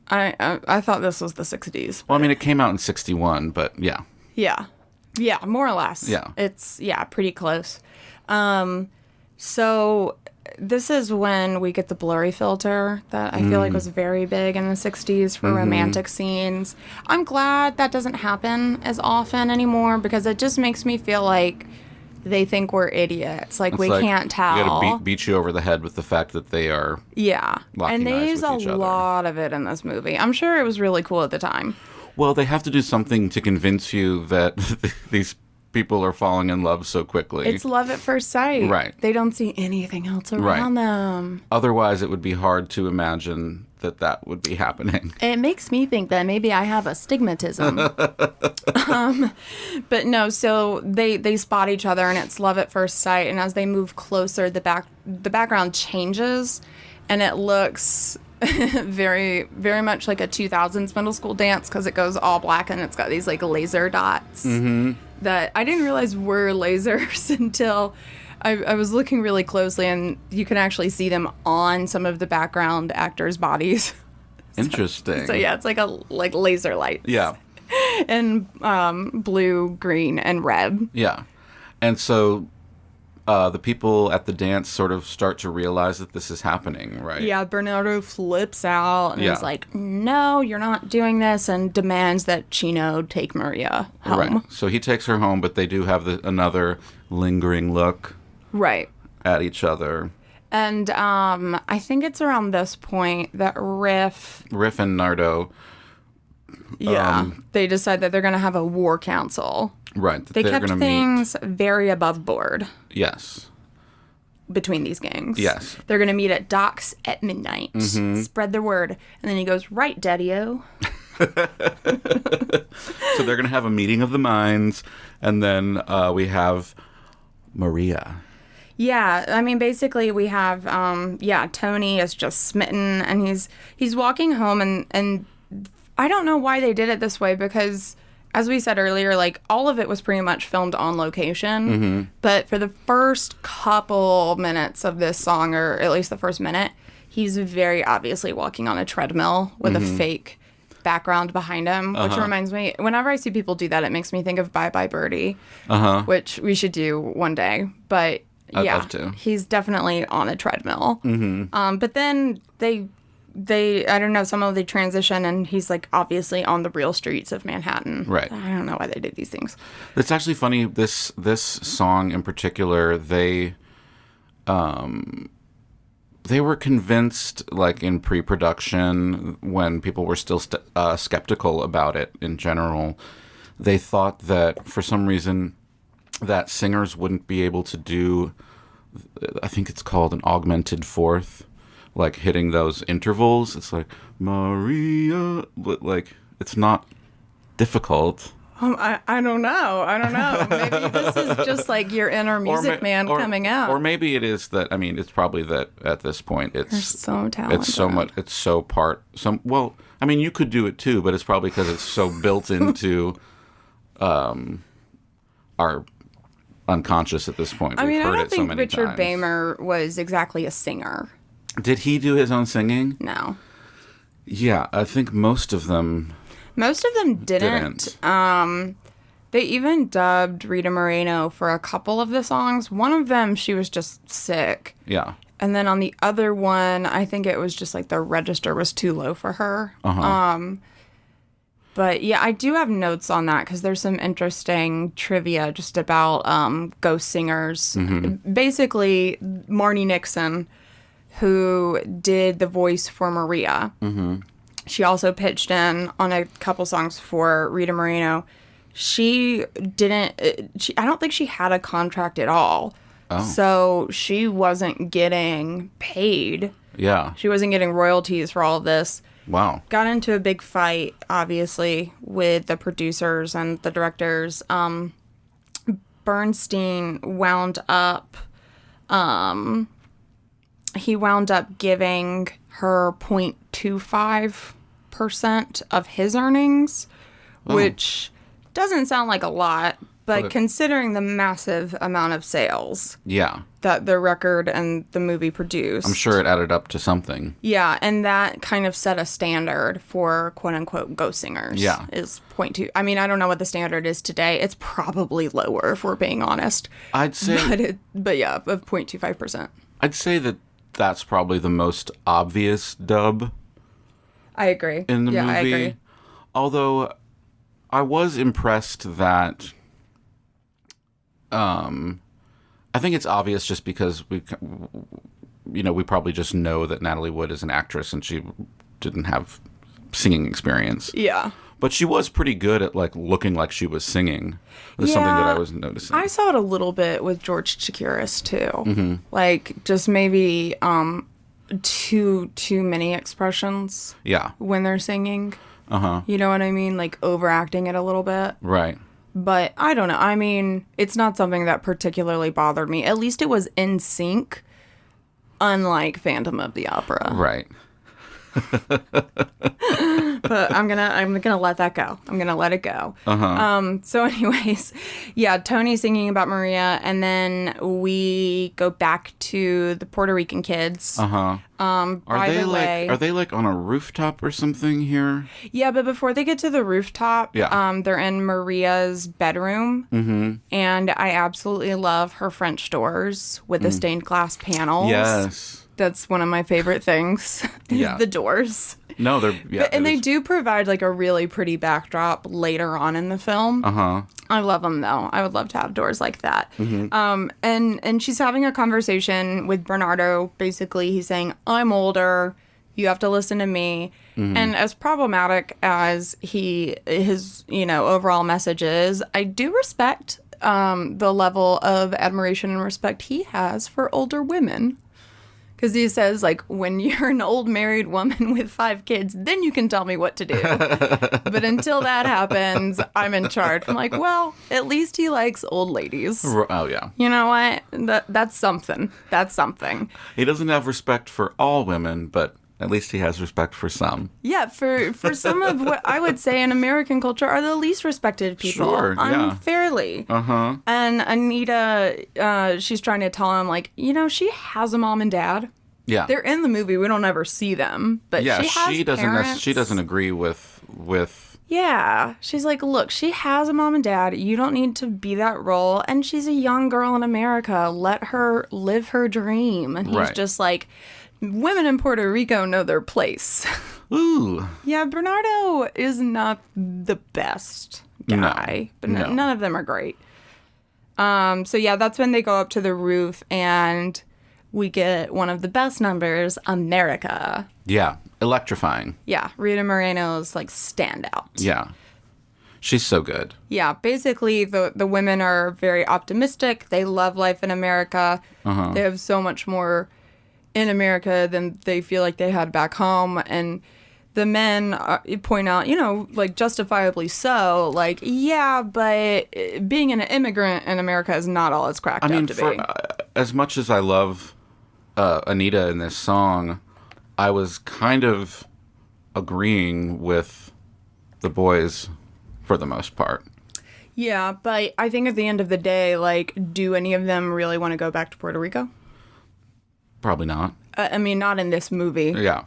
Speaker 2: I thought this was the 60s.
Speaker 1: Well, I mean, it came out in 61, but yeah.
Speaker 2: Yeah. Yeah, more or less.
Speaker 1: Yeah.
Speaker 2: It's, pretty close. So this is when we get the blurry filter that I feel like was very big in the 60s for romantic scenes. I'm glad that doesn't happen as often anymore because it just makes me feel like they think we're idiots. Like, we can't tell.
Speaker 1: We gotta beat you over the head with the fact that they are locking
Speaker 2: and they
Speaker 1: eyes
Speaker 2: use
Speaker 1: with each
Speaker 2: a
Speaker 1: other.
Speaker 2: lot of it in this movie. I'm sure it was really cool at the time.
Speaker 1: Well, they have to do something to convince you that these people are falling in love so quickly.
Speaker 2: It's love at first sight.
Speaker 1: Right.
Speaker 2: They don't see anything else around them.
Speaker 1: Otherwise, it would be hard to imagine that would be happening.
Speaker 2: It makes me think that maybe I have astigmatism. But no, so they spot each other and it's love at first sight. And as they move closer, the background changes and it looks very, very much like a 2000s middle school dance because it goes all black and it's got these like laser dots that I didn't realize were lasers until I was looking really closely, and you can actually see them on some of the background actors' bodies.
Speaker 1: Interesting.
Speaker 2: So yeah, it's like laser lights.
Speaker 1: Yeah.
Speaker 2: And blue, green, and red.
Speaker 1: Yeah. And so the people at the dance sort of start to realize that this is happening, right?
Speaker 2: Yeah, Bernardo flips out and
Speaker 1: Yeah.
Speaker 2: is like, no, you're not doing this, and demands that Chino take Maria home.
Speaker 1: Right. So he takes her home, but they do have another lingering look
Speaker 2: Right.
Speaker 1: at each other.
Speaker 2: And I think it's around this point that Riff
Speaker 1: And Nardo.
Speaker 2: they decide that they're going to have a war council.
Speaker 1: Right. That
Speaker 2: They
Speaker 1: they're
Speaker 2: kept
Speaker 1: gonna
Speaker 2: things very above board
Speaker 1: Yes.
Speaker 2: between these gangs.
Speaker 1: Yes.
Speaker 2: They're going to meet at docks at midnight. Spread the word. And then he goes, right, Daddy-o.
Speaker 1: So they're going to have a meeting of the minds, and then we have Maria.
Speaker 2: Yeah, I mean, basically we have, Tony is just smitten, and he's walking home, and I don't know why they did it this way, because as we said earlier, like, all of it was pretty much filmed on location, but for the first couple minutes of this song, or at least the first minute, he's very obviously walking on a treadmill with a fake background behind him, which reminds me, whenever I see people do that, it makes me think of Bye Bye Birdie, which we should do one day, but
Speaker 1: I'd love to.
Speaker 2: he's definitely on a treadmill. But then they I don't know, somehow they transition and he's like obviously on the real streets of Manhattan.
Speaker 1: Right.
Speaker 2: I don't know why they did these things.
Speaker 1: It's actually funny, this song in particular, they were convinced, like in pre-production, when people were still skeptical about it in general, they thought that for some reason that singers wouldn't be able to do, I think it's called an augmented fourth, like hitting those intervals. It's like, Maria, like, it's not difficult.
Speaker 2: I don't know. Maybe this is just like your inner music man coming out.
Speaker 1: Or maybe it is that, I mean, it's probably that at this point
Speaker 2: You're so talented.
Speaker 1: it's so much, it's so well, I mean, you could do it too, but it's probably because it's so built into our unconscious at this point.
Speaker 2: I mean,
Speaker 1: We've
Speaker 2: I
Speaker 1: heard
Speaker 2: don't
Speaker 1: it so
Speaker 2: think
Speaker 1: many
Speaker 2: Richard
Speaker 1: times.
Speaker 2: Boehmer was exactly a singer.
Speaker 1: Did he do his own singing?
Speaker 2: No.
Speaker 1: Yeah, I think most of them
Speaker 2: Most of them didn't. They even dubbed Rita Moreno for a couple of the songs. One of them, she was just sick.
Speaker 1: Yeah.
Speaker 2: And then on the other one, I think it was just like the register was too low for her. But yeah, I do have notes on that because there's some interesting trivia just about ghost singers. Basically, Marnie Nixon, who did the voice for Maria, she also pitched in on a couple songs for Rita Moreno. She didn't, I don't think she had a contract at all. So she wasn't getting paid.
Speaker 1: Yeah.
Speaker 2: She wasn't getting royalties for all of this.
Speaker 1: Wow.
Speaker 2: Got into a big fight, obviously, with the producers and the directors. Bernstein wound up giving her 0.25% of his earnings, which doesn't sound like a lot, But considering the massive amount of sales
Speaker 1: Yeah.
Speaker 2: that the record and the movie produced.
Speaker 1: I'm sure it added up to something.
Speaker 2: Yeah, and that kind of set a standard for quote-unquote ghost singers.
Speaker 1: Yeah.
Speaker 2: Is 0.2. I mean, I don't know what the standard is today. It's probably lower, if we're being honest.
Speaker 1: I'd say...
Speaker 2: But yeah, of 0.25%.
Speaker 1: I'd say that that's probably the most obvious dub
Speaker 2: I agree.
Speaker 1: in the movie.
Speaker 2: I agree.
Speaker 1: Although I was impressed that... I think it's obvious just because we probably just know that Natalie Wood is an actress and she didn't have singing experience.
Speaker 2: Yeah.
Speaker 1: But she was pretty good at like looking like she was singing. That's something that I was noticing.
Speaker 2: I saw it a little bit with George Chakiris too. Mm-hmm. Like just maybe too many expressions.
Speaker 1: Yeah.
Speaker 2: When they're singing.
Speaker 1: Uh-huh.
Speaker 2: You know what I mean? Like overacting it a little bit.
Speaker 1: Right.
Speaker 2: But I don't know. I mean, it's not something that particularly bothered me. At least it was in sync, unlike Phantom of the Opera.
Speaker 1: Right.
Speaker 2: But I'm gonna let that go. I'm gonna let it go.
Speaker 1: Uh-huh.
Speaker 2: So anyways, yeah, Tony's singing about Maria, and then we go back to the Puerto Rican kids.
Speaker 1: Uh-huh. Are they like on a rooftop or something here?
Speaker 2: Yeah, but before they get to the rooftop, they're in Maria's bedroom. Mm-hmm. And I absolutely love her French doors with the stained glass panels.
Speaker 1: Yes.
Speaker 2: That's one of my favorite things.
Speaker 1: Yeah.
Speaker 2: The doors.
Speaker 1: No, they're
Speaker 2: And they do provide like a really pretty backdrop later on in the film.
Speaker 1: Uh-huh.
Speaker 2: I love them though. I would love to have doors like that.
Speaker 1: Mm-hmm.
Speaker 2: And she's having a conversation with Bernardo. Basically, he's saying, "I'm older. You have to listen to me." Mm-hmm. And as problematic as his overall message is, I do respect the level of admiration and respect he has for older women. Because he says, like, when you're an old married woman with 5 kids, then you can tell me what to do. But until that happens, I'm in charge. I'm like, well, at least he likes old ladies.
Speaker 1: Oh, yeah.
Speaker 2: You know what? That's something. That's something.
Speaker 1: He doesn't have respect for all women, but at least he has respect for some.
Speaker 2: Yeah, for some of what I would say in American culture are the least respected people.
Speaker 1: Sure, yeah.
Speaker 2: Unfairly.
Speaker 1: Uh-huh.
Speaker 2: And Anita, she's trying to tell him, like, she has a mom and dad.
Speaker 1: Yeah.
Speaker 2: They're in the movie. We don't ever see them. But
Speaker 1: yeah,
Speaker 2: she has parents.
Speaker 1: She doesn't agree with...
Speaker 2: Yeah. She's like, look, she has a mom and dad. You don't need to be that role. And she's a young girl in America. Let her live her dream. And he's just like... Women in Puerto Rico know their place.
Speaker 1: Ooh.
Speaker 2: Yeah, Bernardo is not the best guy, but none of them are great. So yeah, that's when they go up to the roof and we get one of the best numbers, America.
Speaker 1: Yeah, electrifying.
Speaker 2: Yeah, Rita Moreno's like standout.
Speaker 1: Yeah. She's so good.
Speaker 2: Yeah, basically the women are very optimistic. They love life in America. Uh-huh. They have so much more in America than they feel like they had back home. And the men point out, like justifiably so, like, yeah, but being an immigrant in America is not all it's cracked up to be.
Speaker 1: As much as I love Anita in this song, I was kind of agreeing with the boys for the most part.
Speaker 2: Yeah, but I think at the end of the day, like, do any of them really want to go back to Puerto Rico?
Speaker 1: Probably not.
Speaker 2: I mean, not in this movie.
Speaker 1: Yeah.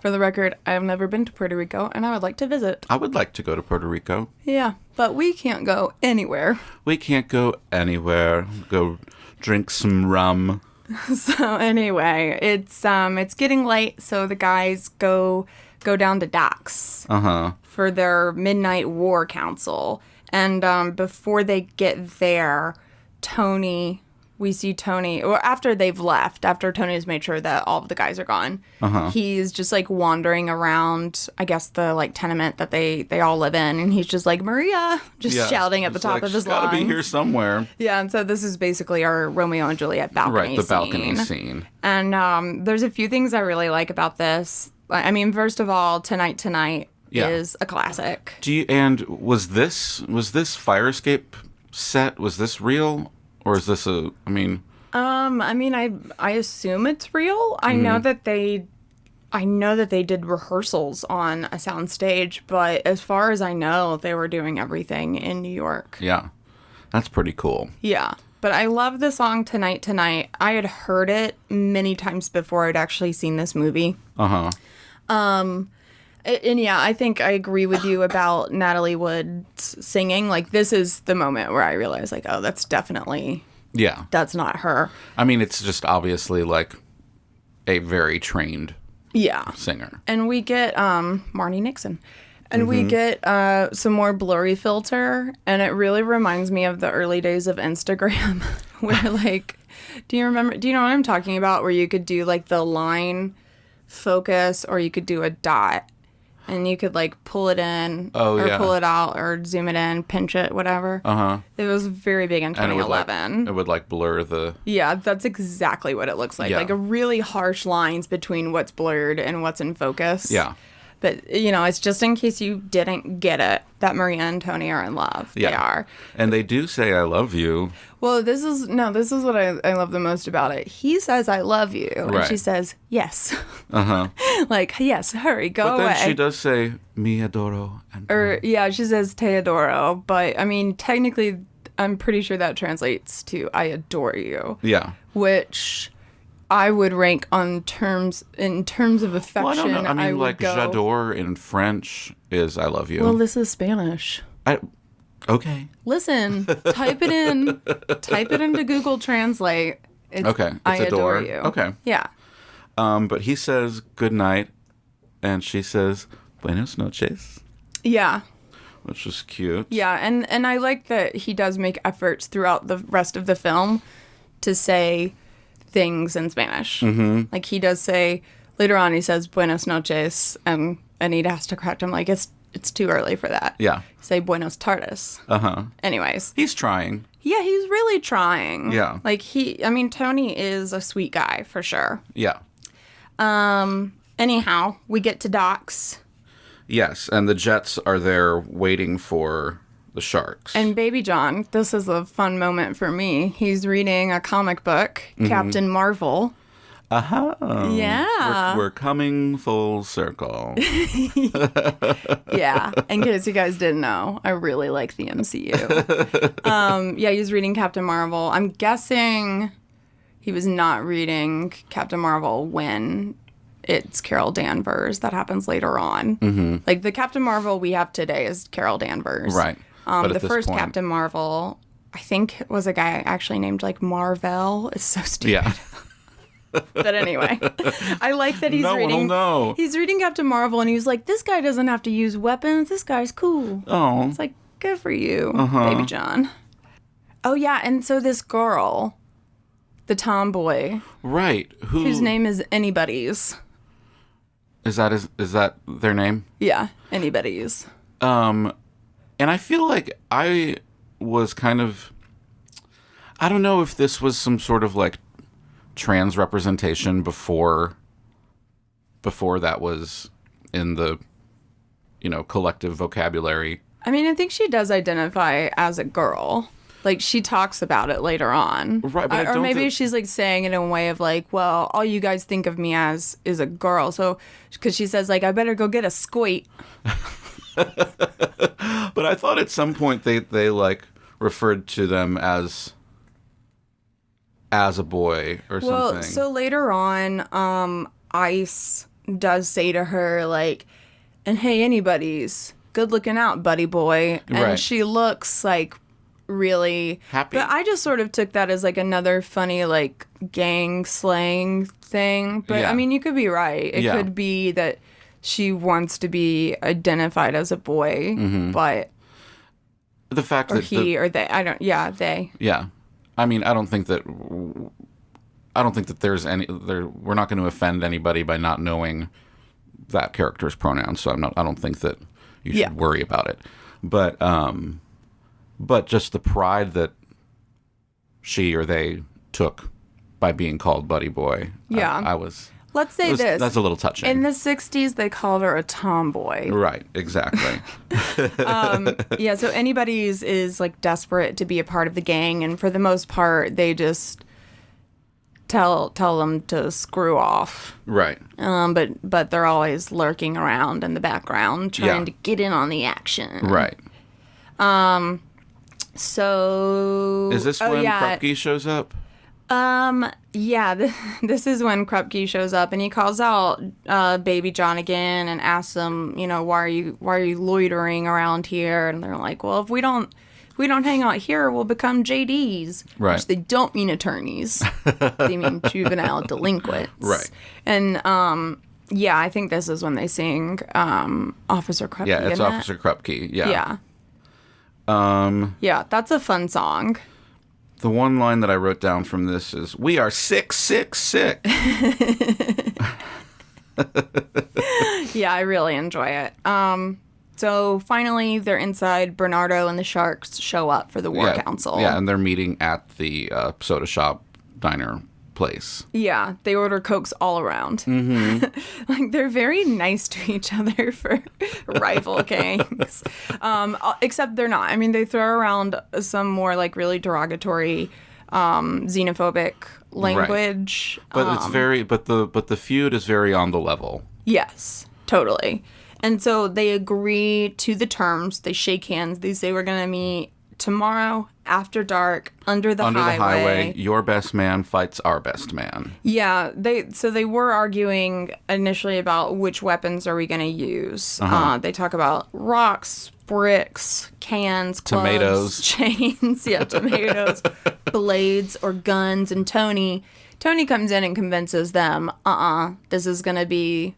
Speaker 2: For the record, I have never been to Puerto Rico, and I would like to visit.
Speaker 1: I would like to go to Puerto Rico.
Speaker 2: Yeah, but we can't go anywhere.
Speaker 1: We can't go anywhere. Go drink some rum.
Speaker 2: So anyway, it's getting late, so the guys go down to docks for their midnight war council. And before they get there, we see Tony, or after they've left, after Tony's made sure that all of the guys are gone, he's just like wandering around, I guess the like tenement that they all live in, and he's just like, Maria, shouting at the top of his lungs.
Speaker 1: Gotta be here somewhere.
Speaker 2: Yeah, and so this is basically our Romeo and Juliet balcony scene.
Speaker 1: Right, the balcony scene.
Speaker 2: And there's a few things I really like about this. I mean, first of all, Tonight is a classic.
Speaker 1: Was this fire escape set, was this real? Or is this
Speaker 2: I assume it's real. I know that they did rehearsals on a sound stage, but as far as I know, they were doing everything in New York.
Speaker 1: Yeah. That's pretty cool.
Speaker 2: Yeah. But I love the song Tonight Tonight. I had heard it many times before I'd actually seen this movie.
Speaker 1: Uh-huh.
Speaker 2: And yeah, I think I agree with you about Natalie Wood's singing. Like, this is the moment where I realized, like, oh, that's definitely...
Speaker 1: Yeah.
Speaker 2: That's not her.
Speaker 1: I mean, it's just obviously, like, a very trained singer.
Speaker 2: And we get Marnie Nixon. And we get some more blurry filter. And it really reminds me of the early days of Instagram. Where, like, do you know what I'm talking about? Where you could do, like, the line focus, or you could do a dot. And you could, like, pull it in, pull it out, or zoom it in, pinch it, whatever. Uh-huh. It was very big in 2011.
Speaker 1: It would, like, blur the...
Speaker 2: Yeah, that's exactly what it looks like. Yeah. Like, a really harsh lines between what's blurred and what's in focus.
Speaker 1: Yeah.
Speaker 2: But, you know, it's just in case you didn't get it that Maria and Tony are in love. Yeah. They are.
Speaker 1: And they do say, I love you.
Speaker 2: Well, this is what I love the most about it. He says, I love you. Right. And she says, yes. Uh-huh. Like, yes, hurry, go away.
Speaker 1: But then she does say, mi adoro.
Speaker 2: Or, yeah, she says, te adoro. But, I mean, technically, I'm pretty sure that translates to, I adore you.
Speaker 1: Yeah.
Speaker 2: Which... I would rank in terms of affection. Well, I don't know.
Speaker 1: I mean, like, j'adore in French is I love you.
Speaker 2: Well, this is Spanish.
Speaker 1: Okay.
Speaker 2: Listen, type it into Google Translate. It's I adore you.
Speaker 1: Okay.
Speaker 2: Yeah.
Speaker 1: But he says good night, and she says buenas noches.
Speaker 2: Yeah.
Speaker 1: Which is cute.
Speaker 2: Yeah, and I like that he does make efforts throughout the rest of the film to say things in Spanish. Mm-hmm. Like, he does say later on, he says buenas noches, and he has to correct him, like, it's too early for that.
Speaker 1: Yeah.
Speaker 2: Say buenos tardes. Anyways,
Speaker 1: he's trying.
Speaker 2: Yeah, he's really trying.
Speaker 1: Yeah.
Speaker 2: Like, Tony is a sweet guy for sure.
Speaker 1: Yeah.
Speaker 2: Anyhow, we get to docks.
Speaker 1: Yes, and the jets are there waiting for the sharks.
Speaker 2: And Baby John, this is a fun moment for me. He's reading a comic book, Captain Marvel.
Speaker 1: Uh-huh.
Speaker 2: Yeah.
Speaker 1: We're coming full circle.
Speaker 2: Yeah. In case you guys didn't know, I really like the MCU. Yeah, he's reading Captain Marvel. I'm guessing he was not reading Captain Marvel when it's Carol Danvers. That happens later on. Mm-hmm. Like, the Captain Marvel we have today is Carol Danvers.
Speaker 1: Right.
Speaker 2: The first Captain Marvel, I think, was a guy actually named, like, Marvel. It's so stupid.
Speaker 1: Yeah.
Speaker 2: But anyway, I like that he's He's reading Captain Marvel, and he's like, this guy doesn't have to use weapons. This guy's cool.
Speaker 1: Oh.
Speaker 2: It's like, good for you, Baby John. Oh, yeah, and so this girl, the tomboy.
Speaker 1: Right.
Speaker 2: Whose name is Anybody's.
Speaker 1: Is that their name?
Speaker 2: Yeah, Anybody's.
Speaker 1: And I feel like I was kind of... I don't know if this was some sort of, like, trans representation before that was in the, collective vocabulary.
Speaker 2: I mean, I think she does identify as a girl. Like, she talks about it later on.
Speaker 1: Right, but
Speaker 2: or maybe she's, like, saying it in a way of, like, well, all you guys think of me as is a girl. So, because she says, like, I better go get a squeak.
Speaker 1: But I thought at some point they like, referred to them as a boy or something.
Speaker 2: Well, so later on, Ice does say to her, like, and hey, anybody's good looking out, buddy boy. And she looks, like, really
Speaker 1: happy.
Speaker 2: But I just sort of took that as, like, another funny, like, gang slang thing. But, I mean, you could be right. It could be that she wants to be identified as a boy, but...
Speaker 1: The fact
Speaker 2: or
Speaker 1: that...
Speaker 2: he or they. They.
Speaker 1: Yeah. I mean, I don't think that there's any... We're not going to offend anybody by not knowing that character's pronouns, so I don't think that you should worry about it. But just the pride that she or they took by being called Buddy Boy, I was...
Speaker 2: Let's say this.
Speaker 1: That's a little touching.
Speaker 2: In the 60s, they called her a tomboy.
Speaker 1: Right, exactly.
Speaker 2: Yeah, so Anybody's is, like, desperate to be a part of the gang, and for the most part, they just tell them to screw off.
Speaker 1: Right.
Speaker 2: But they're always lurking around in the background, trying to get in on the action.
Speaker 1: Right.
Speaker 2: So
Speaker 1: Is this when Krupke shows up?
Speaker 2: Yeah, this is when Krupke shows up, and he calls out Baby John again and asks them, why are you loitering around here? And they're like, well, if we don't hang out here, we'll become JDs.
Speaker 1: Right.
Speaker 2: Which they don't mean attorneys. They mean juvenile delinquents.
Speaker 1: Right.
Speaker 2: And yeah, I think this is when they sing Officer Krupke.
Speaker 1: Yeah, it's Officer Krupke. Yeah.
Speaker 2: Yeah. Yeah, that's a fun song.
Speaker 1: The one line that I wrote down from this is, "We are sick, sick, sick."
Speaker 2: Yeah, I really enjoy it. So finally, they're inside. Bernardo and the Sharks show up for the War Council.
Speaker 1: Yeah, and they're meeting at the soda shop diner place.
Speaker 2: Yeah, they order Cokes all around. Mm-hmm. Like, they're very nice to each other for rival gangs. Except they're not. I mean, they throw around some more, like, really derogatory, xenophobic language.
Speaker 1: Right. But it's very, but the feud is very on the level.
Speaker 2: Yes, totally. And so they agree to the terms. They shake hands. They say, we're going to meet tomorrow after dark under the highway.
Speaker 1: Your best man fights our best man.
Speaker 2: Yeah, they were arguing initially about which weapons are we going to use. They talk about rocks, bricks, cans, clubs,
Speaker 1: tomatoes,
Speaker 2: chains, tomatoes, blades, or guns. And Tony comes in and convinces them, this is going to be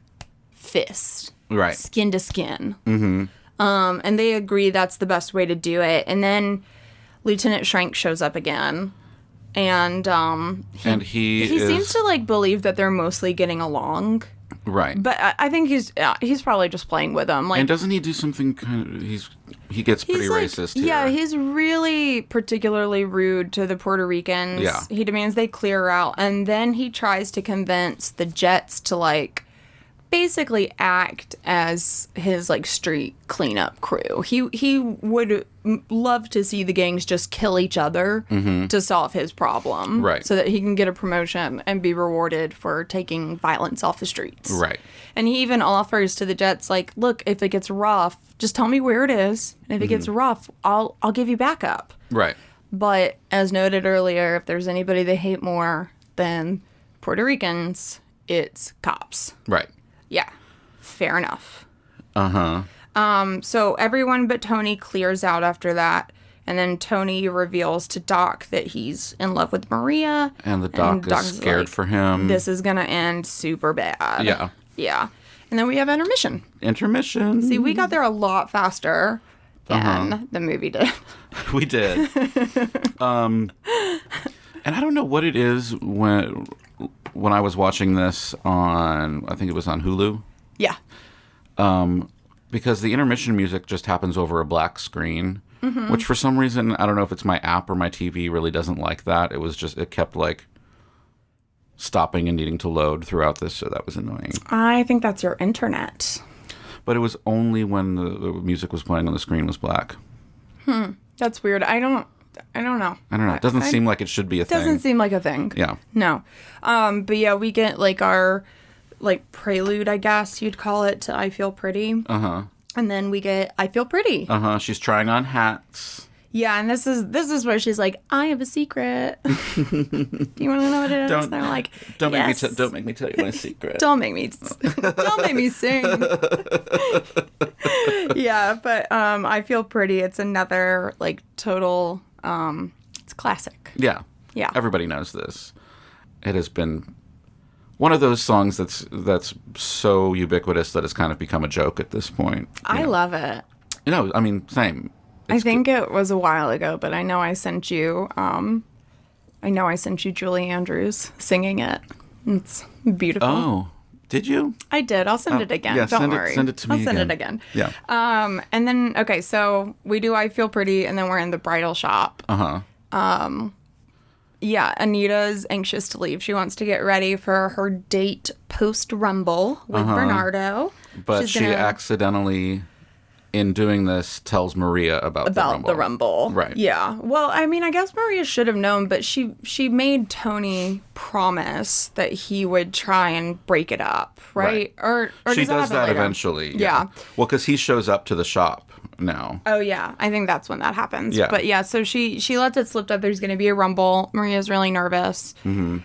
Speaker 2: fist.
Speaker 1: Right.
Speaker 2: Skin to skin. Mm-hmm. And they agree that's the best way to do it. And then Lieutenant Schrank shows up again. And
Speaker 1: he
Speaker 2: seems to, like, believe that they're mostly getting along.
Speaker 1: Right.
Speaker 2: But I think he's probably just playing with them. Like,
Speaker 1: and doesn't he do something kind of... He gets pretty racist here.
Speaker 2: Yeah, he's really particularly rude to the Puerto Ricans.
Speaker 1: Yeah.
Speaker 2: He demands they clear out. And then he tries to convince the Jets to, like, basically act as his, like, street cleanup crew. He would love to see the gangs just kill each other to solve his problem.
Speaker 1: Right.
Speaker 2: So that he can get a promotion and be rewarded for taking violence off the streets.
Speaker 1: Right.
Speaker 2: And he even offers to the Jets, like, look, if it gets rough, just tell me where it is. And if it gets rough, I'll give you backup.
Speaker 1: Right.
Speaker 2: But as noted earlier, if there's anybody they hate more than Puerto Ricans, it's cops.
Speaker 1: Right.
Speaker 2: Yeah, fair enough.
Speaker 1: Uh-huh.
Speaker 2: So everyone but Tony clears out after that. And then Tony reveals to Doc that he's in love with Maria.
Speaker 1: And the Doc is scared like, for him.
Speaker 2: This is going to end super bad.
Speaker 1: Yeah.
Speaker 2: Yeah. And then we have intermission.
Speaker 1: Intermission.
Speaker 2: See, we got there a lot faster than the movie did.
Speaker 1: We did. And I don't know what it is when I was watching this on, I think it was on Hulu.
Speaker 2: Yeah.
Speaker 1: Because the intermission music just happens over a black screen, which for some reason, I don't know if it's my app or my TV really doesn't like that. It kept like stopping and needing to load throughout this, so that was annoying.
Speaker 2: I think that's your internet.
Speaker 1: But it was only when the music was playing on the screen was black.
Speaker 2: That's weird. I don't know.
Speaker 1: I don't know. It doesn't seem like it should be a thing.
Speaker 2: Doesn't seem like a thing.
Speaker 1: Yeah.
Speaker 2: No. But yeah, we get like our like prelude, I guess you'd call it, to I Feel Pretty. Uh-huh. And then we get I Feel Pretty.
Speaker 1: Uh-huh. She's trying on hats.
Speaker 2: Yeah, and this is where she's like, I have a secret. Do you want to know what it is? And they're like,
Speaker 1: don't
Speaker 2: yes.
Speaker 1: make me tell you my secret.
Speaker 2: Don't make me sing. Yeah, but I Feel Pretty. It's another like total. It's classic.
Speaker 1: Yeah.
Speaker 2: Yeah.
Speaker 1: Everybody knows this. It has been one of those songs that's so ubiquitous that it's kind of become a joke at this point.
Speaker 2: I love it.
Speaker 1: I mean, same.
Speaker 2: I think it was a while ago, but I know I sent you Julie Andrews singing it. It's beautiful.
Speaker 1: Oh, did you?
Speaker 2: I did. I'll send it again.
Speaker 1: Yeah,
Speaker 2: Don't worry.
Speaker 1: Send it to me
Speaker 2: I'll send it again.
Speaker 1: Yeah.
Speaker 2: And then, okay, so we do I Feel Pretty, and then we're in the bridal shop.
Speaker 1: Uh-huh.
Speaker 2: Yeah, Anita's anxious to leave. She wants to get ready for her date post-Rumble with Bernardo.
Speaker 1: But she accidentally, in doing this, tells Maria about
Speaker 2: the Rumble.
Speaker 1: Right.
Speaker 2: Yeah. Well, I mean, I guess Maria should have known, but she made Tony promise that he would try and break it up, right? Or
Speaker 1: she does that
Speaker 2: later?
Speaker 1: eventually.
Speaker 2: Yeah.
Speaker 1: Well, because he shows up to the shop now.
Speaker 2: Oh, yeah. I think that's when that happens.
Speaker 1: Yeah.
Speaker 2: But yeah, so she lets it slip that there's going to be a rumble. Maria's really nervous. Mm-hmm.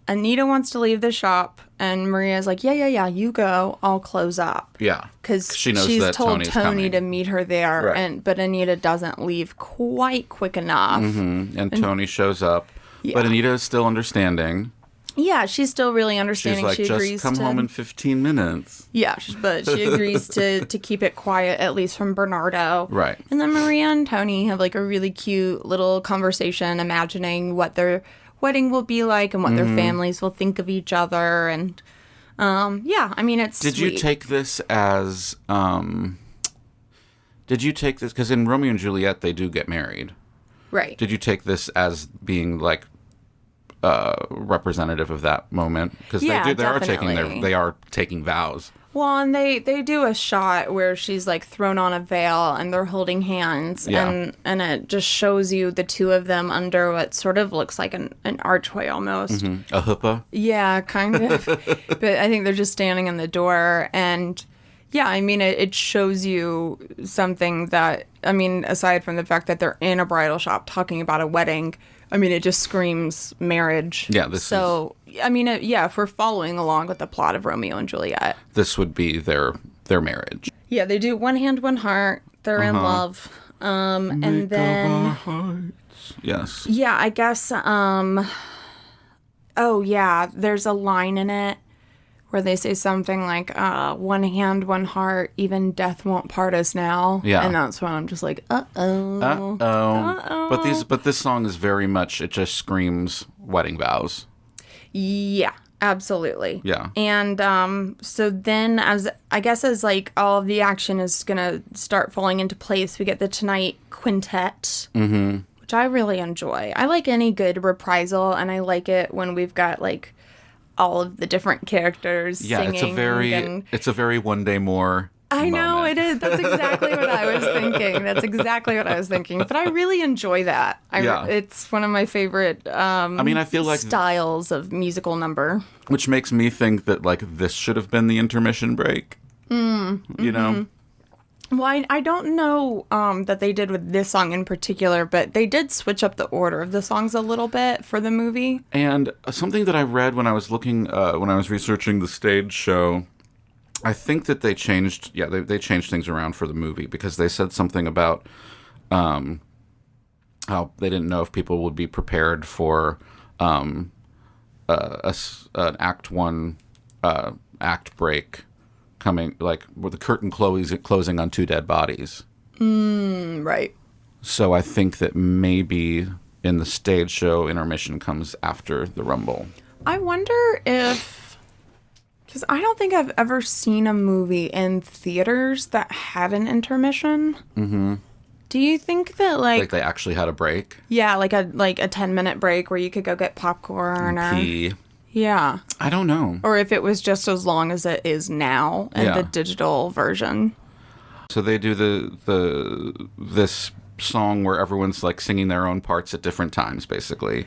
Speaker 2: Anita wants to leave the shop, and Maria's like, yeah, you go. I'll close up.
Speaker 1: Yeah.
Speaker 2: Because
Speaker 1: she knows
Speaker 2: she's
Speaker 1: that
Speaker 2: told
Speaker 1: Tony's
Speaker 2: Tony
Speaker 1: coming.
Speaker 2: to meet her there,
Speaker 1: Right.
Speaker 2: but Anita doesn't leave quite quick enough.
Speaker 1: Mm-hmm. And Tony shows up.
Speaker 2: Yeah.
Speaker 1: But Anita is still understanding.
Speaker 2: Yeah, she's still really
Speaker 1: She's
Speaker 2: understanding.
Speaker 1: like,
Speaker 2: She agrees
Speaker 1: just come
Speaker 2: to
Speaker 1: home in 15 minutes.
Speaker 2: Yeah, but she agrees to keep it quiet, at least from Bernardo.
Speaker 1: Right.
Speaker 2: And then Maria and Tony have like a really cute little conversation, imagining what their wedding will be like and what their families will think of each other. And yeah, I mean, it's
Speaker 1: Did
Speaker 2: sweet.
Speaker 1: you take this as... Did you take this... Because in Romeo and Juliet, they do get married.
Speaker 2: Right.
Speaker 1: Did you take this as being like representative of that moment? Because
Speaker 2: Yeah,
Speaker 1: they are taking vows.
Speaker 2: Well, and they do a shot where she's like thrown on a veil and they're holding hands,
Speaker 1: Yeah.
Speaker 2: and it just shows you the two of them under what sort of looks like an archway almost.
Speaker 1: A chuppah?
Speaker 2: Yeah, kind of. But I think they're just standing in the door, and yeah, I mean, it shows you something that, I mean, aside from the fact that they're in a bridal shop talking about a wedding, I mean, it just screams marriage.
Speaker 1: Yeah,
Speaker 2: I mean, if we're following along with the plot of Romeo and Juliet.
Speaker 1: This would be their marriage.
Speaker 2: Yeah, they do one hand, one heart. They're in love. And then,
Speaker 1: Yes.
Speaker 2: yeah, I guess, oh yeah, there's a line in it where they say something like, one hand, one heart, even death won't part us now.
Speaker 1: Yeah.
Speaker 2: And that's when I'm just like, uh-oh.
Speaker 1: Uh-oh. But this song is very much, it just screams wedding vows.
Speaker 2: Yeah, absolutely.
Speaker 1: Yeah.
Speaker 2: And so then as like all of the action is going to start falling into place, we get the Tonight Quintet, which I really enjoy. I like any good reprisal, and I like it when we've got like all of the different characters singing.
Speaker 1: It's a very One Day More
Speaker 2: I know,
Speaker 1: moment.
Speaker 2: it is. That's exactly what I was thinking. But I really enjoy that. It's one of my favorite
Speaker 1: I feel like
Speaker 2: styles of musical number.
Speaker 1: Which makes me think that like this should have been the intermission break. You know?
Speaker 2: Well, I don't know that they did with this song in particular, but they did switch up the order of the songs a little bit for the movie.
Speaker 1: And something that I read when I was looking, when I was researching the stage show, I think that they changed, they changed things around for the movie because they said something about how they didn't know if people would be prepared for an act one act break coming, like with the curtain closing on two dead bodies.
Speaker 2: Right.
Speaker 1: So I think that maybe in the stage show, intermission comes after the Rumble.
Speaker 2: I wonder if, because I don't think I've ever seen a movie in theaters that had an intermission. Mm-hmm. Do you think that
Speaker 1: Like they actually had a break?
Speaker 2: Yeah, like a 10-minute break where you could go get popcorn or
Speaker 1: Pee.
Speaker 2: Yeah.
Speaker 1: I don't know.
Speaker 2: Or if it was just as long as it is now in the digital version.
Speaker 1: So they do this song where everyone's like singing their own parts at different times, basically.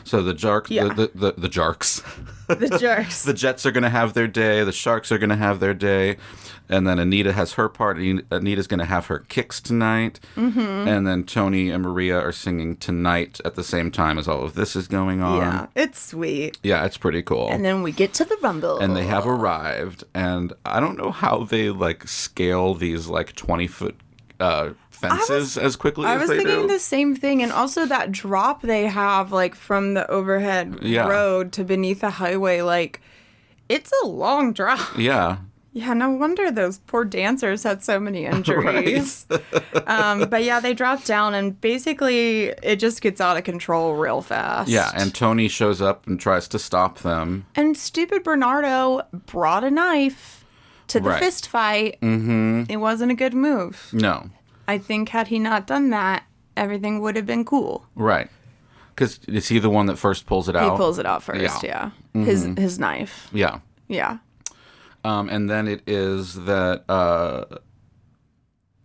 Speaker 1: So the Jarks, the Jarks.
Speaker 2: The Jerks.
Speaker 1: The Jets are going to have their day. The Sharks are going to have their day. And then Anita has her part. Anita's going to have her kicks tonight. Mm-hmm. And then Tony and Maria are singing Tonight at the same time as all of this is going on.
Speaker 2: Yeah, it's sweet.
Speaker 1: Yeah, it's pretty cool.
Speaker 2: And then we get to the Rumble.
Speaker 1: And they have arrived. And I don't know how they like scale these like 20-foot fences as quickly as they do.
Speaker 2: I was thinking the same thing. And also that drop they have like from the overhead road to beneath the highway, like it's a long drop.
Speaker 1: Yeah.
Speaker 2: Yeah, no wonder those poor dancers had so many injuries. But yeah, they drop down and basically it just gets out of control real fast.
Speaker 1: Yeah, and Tony shows up and tries to stop them.
Speaker 2: And stupid Bernardo brought a knife to the fist fight. Mm-hmm. It wasn't a good move.
Speaker 1: No.
Speaker 2: I think had he not done that, everything would have been cool.
Speaker 1: Right. Because is he the one that first pulls it out?
Speaker 2: He pulls it out first, yeah. Mm-hmm. His knife.
Speaker 1: Yeah.
Speaker 2: Yeah.
Speaker 1: And then it is that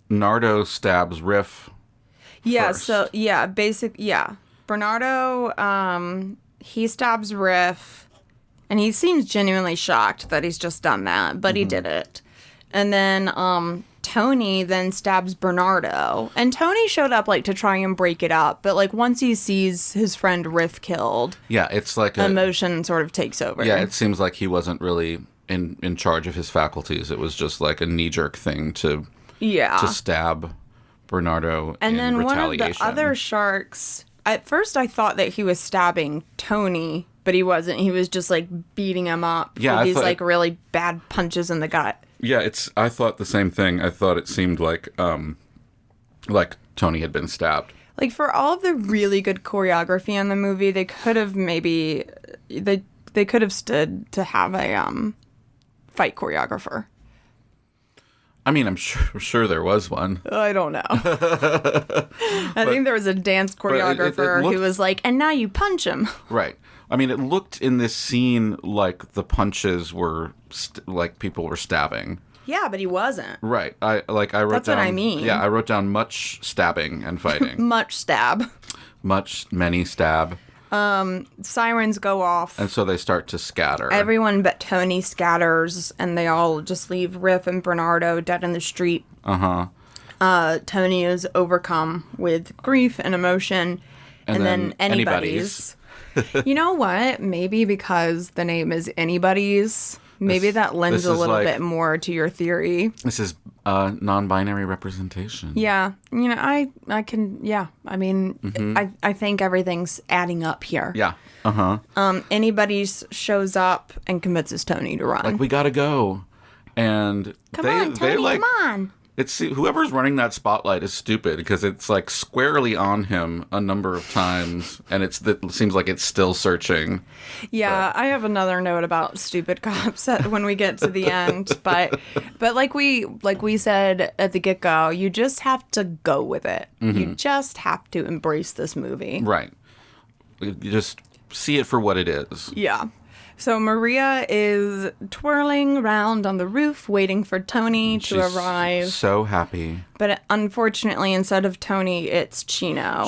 Speaker 1: Nardo stabs Riff first.
Speaker 2: Bernardo, he stabs Riff, and he seems genuinely shocked that he's just done that, but he did it. And then Tony then stabs Bernardo. And Tony showed up, like, to try and break it up. But, like, once he sees his friend Riff killed,
Speaker 1: Yeah, it's like
Speaker 2: emotion sort of takes over.
Speaker 1: Yeah, it seems like he wasn't really in charge of his faculties. It was just like a knee-jerk thing to stab Bernardo
Speaker 2: and
Speaker 1: in
Speaker 2: then
Speaker 1: retaliation.
Speaker 2: one of the other sharks, at first I thought that he was stabbing Tony, but he wasn't. He was just, like, beating him up with these, like, really bad punches in the gut.
Speaker 1: Yeah, I thought the same thing. I thought it seemed like Tony had been stabbed.
Speaker 2: Like, for all of the really good choreography in the movie, they could have maybe... They could have stood to have a fight choreographer.
Speaker 1: I mean, I'm sure there was one.
Speaker 2: I don't know. I think there was a dance choreographer who was like, and now you punch him.
Speaker 1: Right. I mean, it looked in this scene like the punches were like people were stabbing.
Speaker 2: Yeah, but he wasn't.
Speaker 1: Right. I wrote down.
Speaker 2: That's what I mean.
Speaker 1: Yeah, I wrote down much stabbing and fighting.
Speaker 2: Much stab.
Speaker 1: Many stab.
Speaker 2: Sirens go off.
Speaker 1: And so they start to scatter.
Speaker 2: Everyone but Tony scatters, and they all just leave Riff and Bernardo dead in the street. Tony is overcome with grief and emotion. And then anybody's. You know what? Maybe because the name is Anybody's, maybe that lends a little bit more to your theory.
Speaker 1: This is non-binary representation.
Speaker 2: Yeah. You know, I can, yeah. I mean, I think everything's adding up here.
Speaker 1: Yeah.
Speaker 2: Anybody's shows up and convinces Tony to run.
Speaker 1: Like, we gotta go. And
Speaker 2: come on, Tony, come on.
Speaker 1: It's whoever's running that spotlight is stupid because it's like squarely on him a number of times, and it seems like it's still searching.
Speaker 2: Yeah, I have another note about stupid cops when we get to the end, but like we said at the get-go, you just have to go with it. You just have to embrace this movie.
Speaker 1: Right. You just see it for what it is.
Speaker 2: Yeah. So Maria is twirling around on the roof, waiting for Tony to arrive.
Speaker 1: So happy.
Speaker 2: But unfortunately, instead of Tony, it's Chino.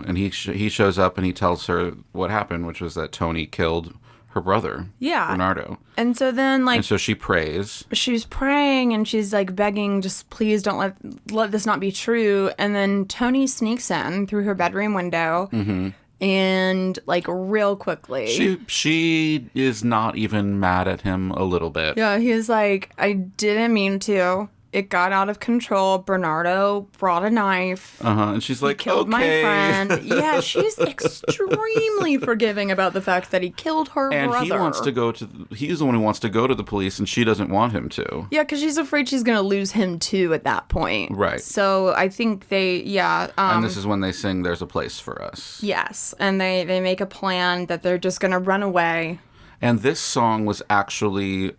Speaker 1: And he shows up and he tells her what happened, which was that Tony killed her brother, Bernardo.
Speaker 2: And so then, like...
Speaker 1: And so she prays. She's
Speaker 2: praying and she's, like, begging, just please don't let this not be true. And then Tony sneaks in through her bedroom window. And, like, real quickly.
Speaker 1: She is not even mad at him a little bit.
Speaker 2: Yeah, he's like, I didn't mean to. It got out of control. Bernardo brought a knife.
Speaker 1: And she's like,
Speaker 2: killed my friend. Yeah, she's extremely forgiving about the fact that he killed her brother.
Speaker 1: And he's the one who wants to go to the police, and she doesn't want him to.
Speaker 2: Yeah, because she's afraid she's going to lose him, too, at that point.
Speaker 1: Right.
Speaker 2: So I think
Speaker 1: and this is when they sing There's a Place for Us.
Speaker 2: Yes, and they make a plan that they're just going to run away.
Speaker 1: And this song was actually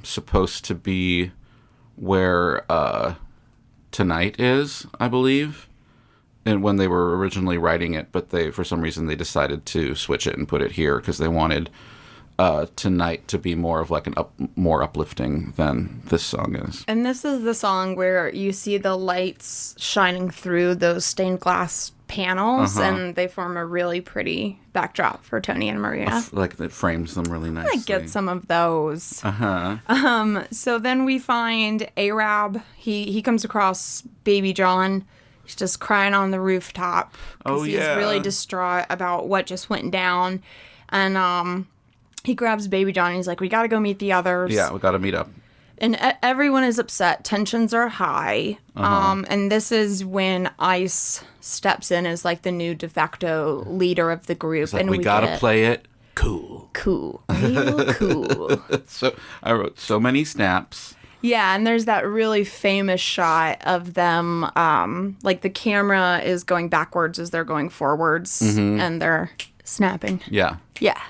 Speaker 1: supposed to be where Tonight is, I believe, and when they were originally writing it, but for some reason they decided to switch it and put it here because they wanted Tonight to be more of like more uplifting than this song is.
Speaker 2: And this is the song where you see the lights shining through those stained glass panels, and they form a really pretty backdrop for Tony and Maria.
Speaker 1: Like it frames them really nicely.
Speaker 2: I get some of those. So then we find Arab. He comes across Baby John. He's just crying on the rooftop because he's really distraught about what just went down. And he grabs Baby John and he's like, we got to go meet the others.
Speaker 1: Yeah, we got to meet up.
Speaker 2: And everyone is upset. Tensions are high. And this is when Ice steps in as like the new de facto leader of the group.
Speaker 1: Like, and we gotta play it cool.
Speaker 2: Real cool.
Speaker 1: So I wrote so many snaps.
Speaker 2: Yeah, and there's that really famous shot of them, like the camera is going backwards as they're going forwards, and they're snapping.
Speaker 1: Yeah.
Speaker 2: Yeah,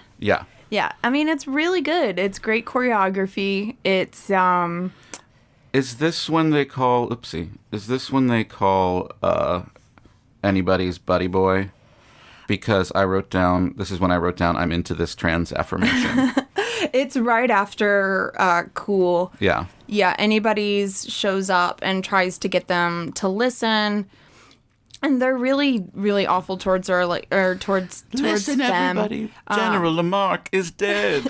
Speaker 2: I mean, it's really good. It's great choreography. It's,
Speaker 1: Is this when they call... Is this when they call anybody's buddy boy? Because I wrote down... This is when I wrote down, I'm into this trans affirmation.
Speaker 2: It's right after Cool.
Speaker 1: Yeah.
Speaker 2: Yeah, anybody's shows up and tries to get them to listen... And they're really, really awful towards her, towards
Speaker 1: Listen,
Speaker 2: them.
Speaker 1: everybody, General Lamarck is dead.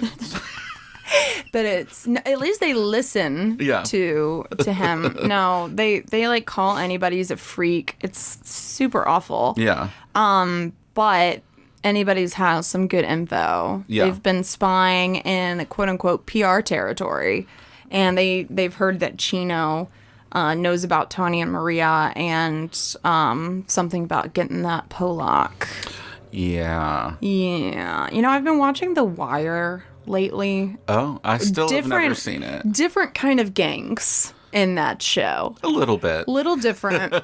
Speaker 2: But at least they listen
Speaker 1: Yeah.
Speaker 2: to him. No, they like call anybody's a freak. It's super awful.
Speaker 1: Yeah.
Speaker 2: But anybody's has some good info.
Speaker 1: Yeah.
Speaker 2: They've been spying in quote unquote PR territory, and they've heard that Chino knows about Tony and Maria, and something about getting that Polak.
Speaker 1: Yeah.
Speaker 2: Yeah. I've been watching The Wire lately.
Speaker 1: Oh, I still have never seen it.
Speaker 2: Different kind of gangs in that show.
Speaker 1: A little bit.
Speaker 2: Little different.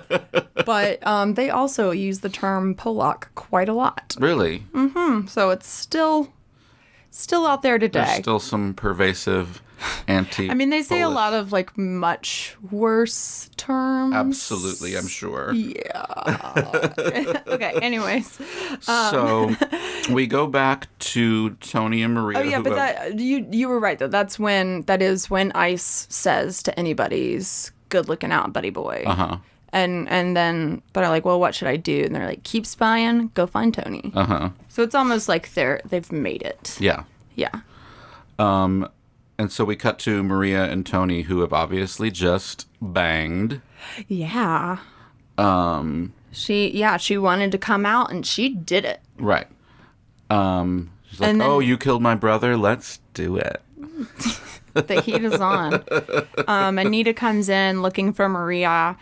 Speaker 2: But they also use the term Polak quite a lot.
Speaker 1: Really?
Speaker 2: So it's still out there today.
Speaker 1: There's still some pervasive anti.
Speaker 2: I mean, they say a lot of like much worse terms.
Speaker 1: Absolutely, I'm sure.
Speaker 2: Yeah. Okay, anyways.
Speaker 1: So we go back to Tony and Maria.
Speaker 2: Oh yeah, but that you were right though. That is when Ice says to anybody's good looking out, buddy boy.
Speaker 1: Uh-huh.
Speaker 2: And then they're like, well, what should I do? And they're like, keep spying, go find Tony.
Speaker 1: Uh-huh.
Speaker 2: So it's almost like they've made it.
Speaker 1: Yeah.
Speaker 2: Yeah.
Speaker 1: And so we cut to Maria and Tony, who have obviously just banged.
Speaker 2: Yeah. She wanted to come out and she did it.
Speaker 1: Right. She's like,
Speaker 2: And then-
Speaker 1: oh, you killed my brother? Let's do it.
Speaker 2: The heat is on. Anita comes in looking for Maria,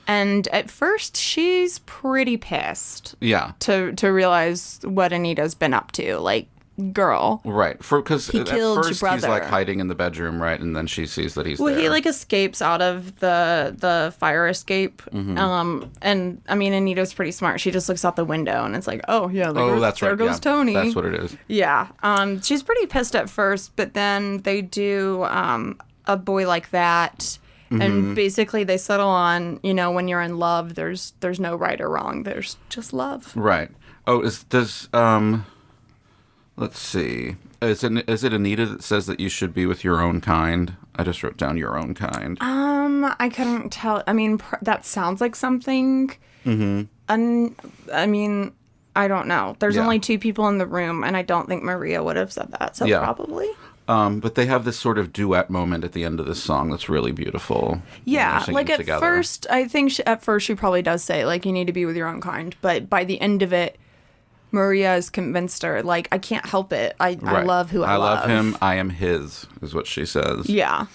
Speaker 2: and at first she's pretty pissed
Speaker 1: Yeah.
Speaker 2: to realize what Anita's been up to. Like, girl.
Speaker 1: Right. Because at
Speaker 2: killed your
Speaker 1: first he's
Speaker 2: brother.
Speaker 1: like hiding in the bedroom, right? And then she sees that he's
Speaker 2: Well,
Speaker 1: there.
Speaker 2: he like escapes out of the fire escape.
Speaker 1: Mm-hmm.
Speaker 2: And I mean, Anita's pretty smart. She just looks out the window and it's like, oh yeah,
Speaker 1: that's right.
Speaker 2: there goes
Speaker 1: yeah.
Speaker 2: Tony.
Speaker 1: That's what it is.
Speaker 2: Yeah. She's pretty pissed at first, but then they do A Boy Like That.
Speaker 1: Mm-hmm.
Speaker 2: And basically they settle on, when you're in love, there's no right or wrong. There's just love.
Speaker 1: Right. Oh, let's see. Is it Anita that says that you should be with your own kind? I just wrote down your own kind.
Speaker 2: I couldn't tell. I mean, that sounds like something. Mm-hmm. I mean, I don't know. There's only two people in the room, and I don't think Maria would have said that. So probably.
Speaker 1: But they have this sort of duet moment at the end of this song that's really beautiful.
Speaker 2: Yeah, like at first, I think at first she probably does say, like, you need to be with your own kind. But by the end of it, Maria has convinced her, like, I can't help it. I love who I love.
Speaker 1: I love him. I am his, is what she says.
Speaker 2: Yeah.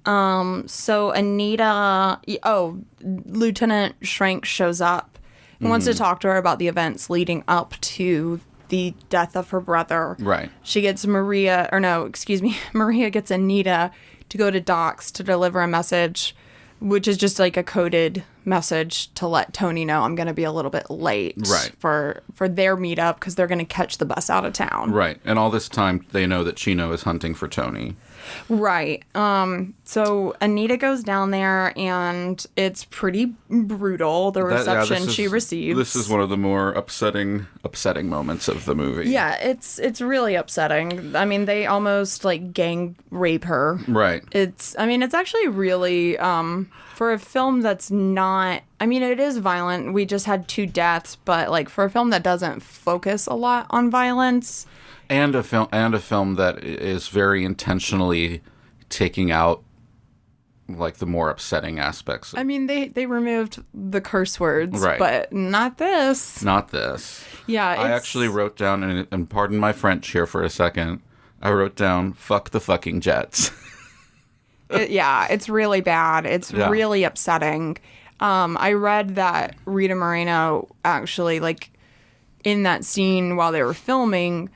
Speaker 2: So Anita, Lieutenant Schrank shows up and wants to talk to her about the events leading up to the death of her brother.
Speaker 1: Right.
Speaker 2: She gets Maria gets Anita to go to Doc's to deliver a message, which is just like a coded message to let Tony know I'm going to be a little bit late for their meetup because they're going to catch the bus out of town.
Speaker 1: Right. And all this time they know that Chino is hunting for Tony.
Speaker 2: Right. So Anita goes down there and it's pretty brutal, the reception she receives.
Speaker 1: This is one of the more upsetting moments of the movie.
Speaker 2: Yeah, it's really upsetting. I mean, they almost like gang rape her.
Speaker 1: Right.
Speaker 2: It's actually really for a film that's not, I mean, it is violent. We just had 2 deaths, but like for a film that doesn't focus a lot on violence,
Speaker 1: and a film that is very intentionally taking out like the more upsetting aspects.
Speaker 2: I mean, they removed the curse words,
Speaker 1: right.
Speaker 2: But not this.
Speaker 1: Not this.
Speaker 2: Yeah,
Speaker 1: I actually wrote down, and pardon my French here for a second, I wrote down, fuck the fucking Jets.
Speaker 2: It's really bad. It's really upsetting. I read that Rita Moreno actually, like, in that scene while they were filming,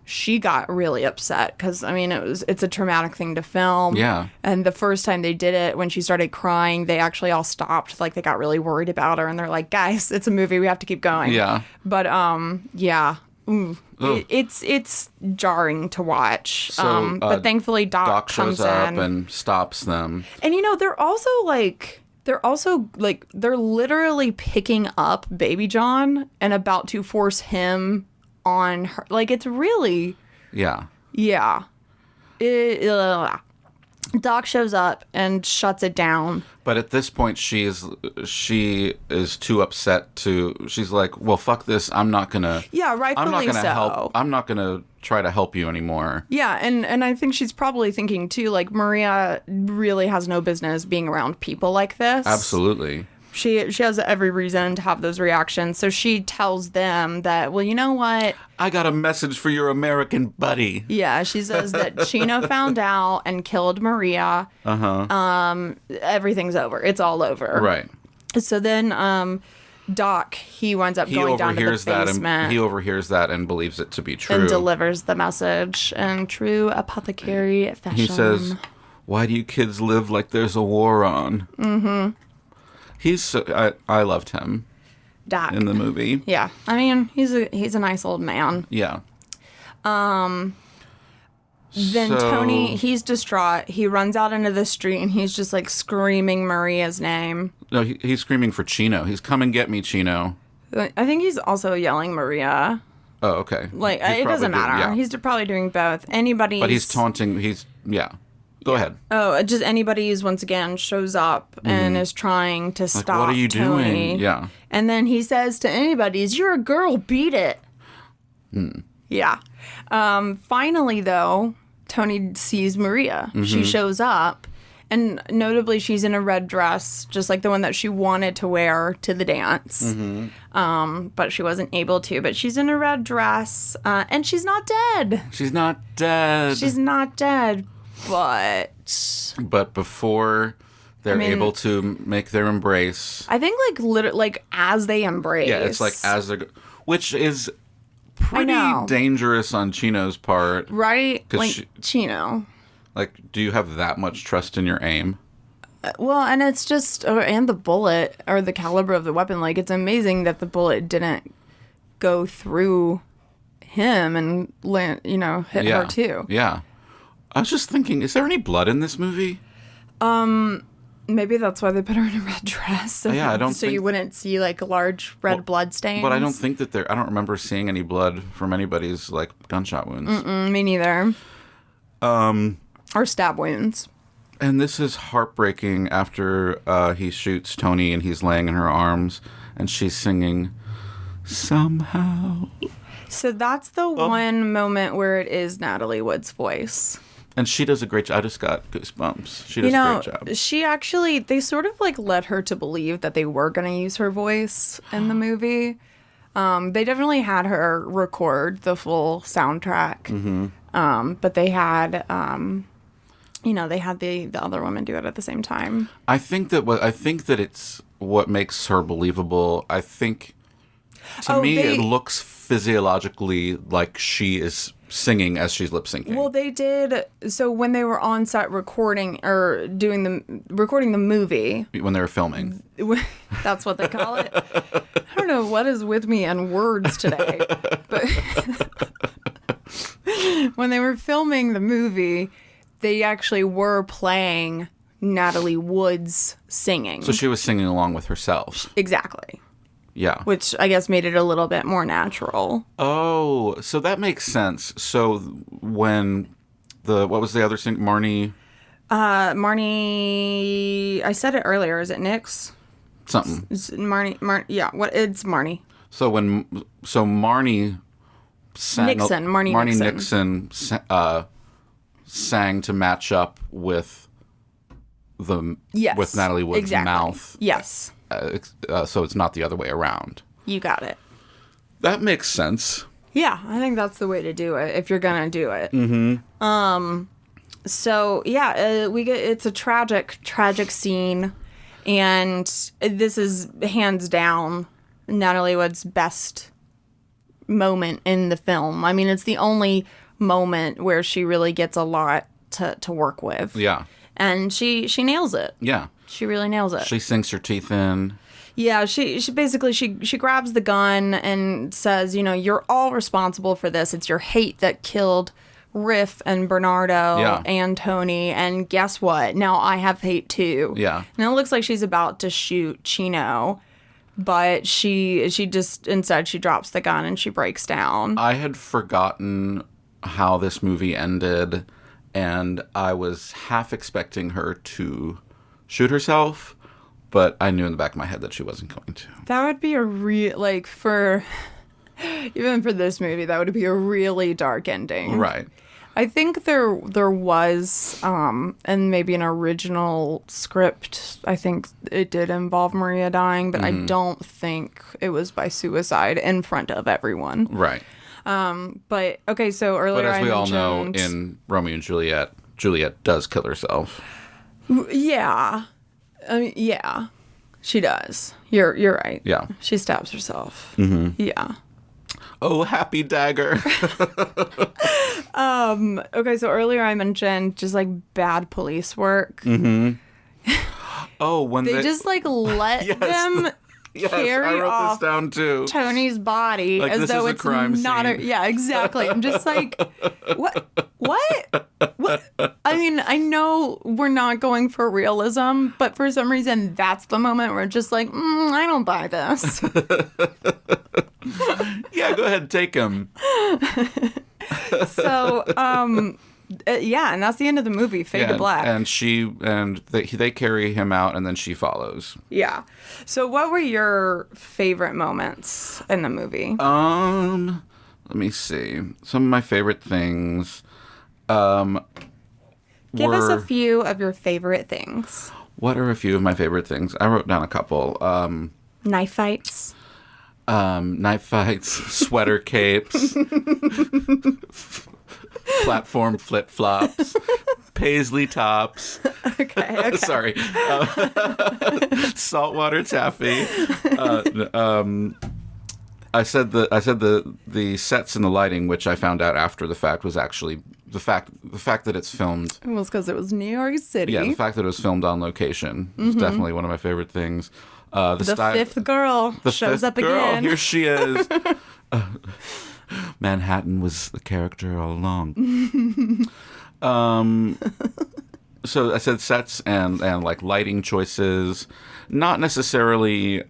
Speaker 2: she got really upset because, I mean, it's a traumatic thing to film.
Speaker 1: Yeah.
Speaker 2: And the first time they did it, when she started crying, they actually all stopped. Like, they got really worried about her, and they're like, guys, it's a movie. We have to keep going.
Speaker 1: Yeah.
Speaker 2: But, yeah. It's jarring to watch.
Speaker 1: So,
Speaker 2: but thankfully Doc comes
Speaker 1: shows up
Speaker 2: in
Speaker 1: and stops them.
Speaker 2: And they're literally picking up Baby John and about to force him on her. Like, it's really,
Speaker 1: yeah.
Speaker 2: Doc shows up and shuts it down.
Speaker 1: But at this point, she is too upset to. She's like, "Well, fuck this. I'm not gonna.
Speaker 2: Yeah, rightfully
Speaker 1: I'm not gonna
Speaker 2: so.
Speaker 1: help. I'm not gonna try to help you anymore.
Speaker 2: Yeah, and I think she's probably thinking too, like, Maria really has no business being around people like this.
Speaker 1: Absolutely.
Speaker 2: She has every reason to have those reactions. So she tells them that, well, you know what?
Speaker 1: I got a message for your American buddy.
Speaker 2: Yeah, she says that Chino found out and killed Maria. Everything's over. It's all over.
Speaker 1: Right.
Speaker 2: So then Doc, he winds up going down to the basement.
Speaker 1: He overhears that and believes it to be true.
Speaker 2: And delivers the message in true apothecary fashion.
Speaker 1: He says, "Why do you kids live like there's a war on?" Mm-hmm. I loved him.
Speaker 2: Doc.
Speaker 1: In the movie.
Speaker 2: Yeah. I mean, he's a nice old man.
Speaker 1: Yeah.
Speaker 2: Then Tony, he's distraught. He runs out into the street and he's just like screaming Maria's name.
Speaker 1: No, he's screaming for Chino. He's come and get me, Chino.
Speaker 2: I think he's also yelling Maria.
Speaker 1: Oh, okay.
Speaker 2: Like, it doesn't matter.
Speaker 1: Yeah.
Speaker 2: He's probably doing both. Anybody.
Speaker 1: But he's taunting. Yeah. Go ahead.
Speaker 2: Oh, just anybody who's once again shows up and is trying to stop
Speaker 1: what are you
Speaker 2: Tony.
Speaker 1: doing? Yeah.
Speaker 2: And then he says to anybody, "You're a girl, beat it." Yeah. Finally, though, Tony sees Maria. She shows up, and notably, she's in a red dress, just like the one that she wanted to wear to the dance. But she wasn't able to. But she's in a red dress, and she's not dead.
Speaker 1: She's not dead.
Speaker 2: She's not dead, but
Speaker 1: before they're able to make their embrace,
Speaker 2: I think like as they embrace.
Speaker 1: Yeah, it's like as they're, which is pretty dangerous on Chino's part,
Speaker 2: right? Like Chino.
Speaker 1: Like, do you have that much trust in your aim?
Speaker 2: Well, and it's just, and the bullet or the caliber of the weapon. Like, it's amazing that the bullet didn't go through him and land, hit her too.
Speaker 1: Yeah. I was just thinking, is there any blood in this movie?
Speaker 2: Maybe that's why they put her in a red dress. So,
Speaker 1: I don't
Speaker 2: so you wouldn't see like large red blood stains.
Speaker 1: But I don't think that I don't remember seeing any blood from anybody's like gunshot wounds.
Speaker 2: Me neither. Or stab wounds.
Speaker 1: And this is heartbreaking after he shoots Tony and he's laying in her arms and she's singing "Somehow."
Speaker 2: So that's the one moment where it is Natalie Wood's voice.
Speaker 1: And she does a great job. I just got goosebumps. She does a great job.
Speaker 2: She actually, they sort of like led her to believe that they were going to use her voice in the movie. They definitely had her record the full soundtrack. But they had, they had the other woman do it at the same time.
Speaker 1: I think that it's what makes her believable. I think to me it looks physiologically like she is singing as she's lip syncing.
Speaker 2: Well, they did. So when they were on set recording or recording the movie,
Speaker 1: when they were filming,
Speaker 2: that's what they call it. I don't know what is with me and words today, but when they were filming the movie, they actually were playing Natalie Wood's singing.
Speaker 1: So she was singing along with herself.
Speaker 2: Exactly.
Speaker 1: Yeah.
Speaker 2: Which I guess made it a little bit more natural.
Speaker 1: Oh, so that makes sense. So when what was the other singer? Marnie?
Speaker 2: Marnie, I said it earlier. Is it Nix?
Speaker 1: Something.
Speaker 2: It's Marnie. Yeah, it's Marnie.
Speaker 1: So Marnie sang.
Speaker 2: Marnie Nixon
Speaker 1: sang to match up with with Natalie Wood's mouth.
Speaker 2: Yes.
Speaker 1: So it's not the other way around.
Speaker 2: You got it.
Speaker 1: That makes sense.
Speaker 2: Yeah, I think that's the way to do it if you're gonna do it. So yeah, it's a tragic scene, and this is hands down Natalie Wood's best moment in the film. I mean, it's the only moment where she really gets a lot to work with.
Speaker 1: Yeah.
Speaker 2: And she nails it.
Speaker 1: Yeah.
Speaker 2: She really nails it.
Speaker 1: She sinks her teeth in.
Speaker 2: Yeah, she basically grabs the gun and says, you're all responsible for this. It's your hate that killed Riff and Bernardo and Tony. And guess what? Now I have hate too.
Speaker 1: Yeah.
Speaker 2: And it looks like she's about to shoot Chino, but she just instead she drops the gun and she breaks down.
Speaker 1: I had forgotten how this movie ended, and I was half expecting her to shoot herself, but I knew in the back of my head that she wasn't going to.
Speaker 2: That would be a real, for Even for this movie, that would be a really dark ending.
Speaker 1: Right.
Speaker 2: I think there was, and maybe an original script, I think it did involve Maria dying, but I don't think it was by suicide in front of everyone.
Speaker 1: Right.
Speaker 2: But, okay, so earlier
Speaker 1: But as we all know,
Speaker 2: mentioned-
Speaker 1: in Romeo and Juliet, Juliet does kill herself.
Speaker 2: Yeah. I mean, yeah. She does. You're right.
Speaker 1: Yeah.
Speaker 2: She stabs herself. Mm-hmm. Yeah.
Speaker 1: Oh, happy dagger.
Speaker 2: Okay, so earlier I mentioned just like bad police work.
Speaker 1: Oh, when
Speaker 2: They just like let
Speaker 1: Yes.
Speaker 2: them
Speaker 1: Yes,
Speaker 2: carry
Speaker 1: I wrote
Speaker 2: off
Speaker 1: this down too.
Speaker 2: Tony's body
Speaker 1: Like,
Speaker 2: as
Speaker 1: this
Speaker 2: though
Speaker 1: is a
Speaker 2: it's
Speaker 1: crime
Speaker 2: not
Speaker 1: scene.
Speaker 2: yeah, exactly. I'm just like, what? I mean, I know we're not going for realism, but for some reason that's the moment where it's just like, I don't buy this.
Speaker 1: Yeah, go ahead, take him.
Speaker 2: So, yeah, and that's the end of the movie. Fade to black.
Speaker 1: And they carry him out, and then she follows.
Speaker 2: Yeah. So, what were your favorite moments in the movie?
Speaker 1: Let me see. Some of my favorite things.
Speaker 2: Give us a few of your favorite things.
Speaker 1: What are a few of my favorite things? I wrote down a couple.
Speaker 2: Knife fights.
Speaker 1: Knife fights, sweater capes, platform flip flops, paisley tops.
Speaker 2: Okay.
Speaker 1: Sorry, saltwater taffy. I said the sets and the lighting, which I found out after the fact was actually the fact that it's filmed.
Speaker 2: It was because it was New York City.
Speaker 1: Yeah, the fact that it was filmed on location is definitely one of my favorite things.
Speaker 2: The fifth girl shows up again.
Speaker 1: Here she is. Manhattan was the character all along. So I said sets and like lighting choices, not necessarily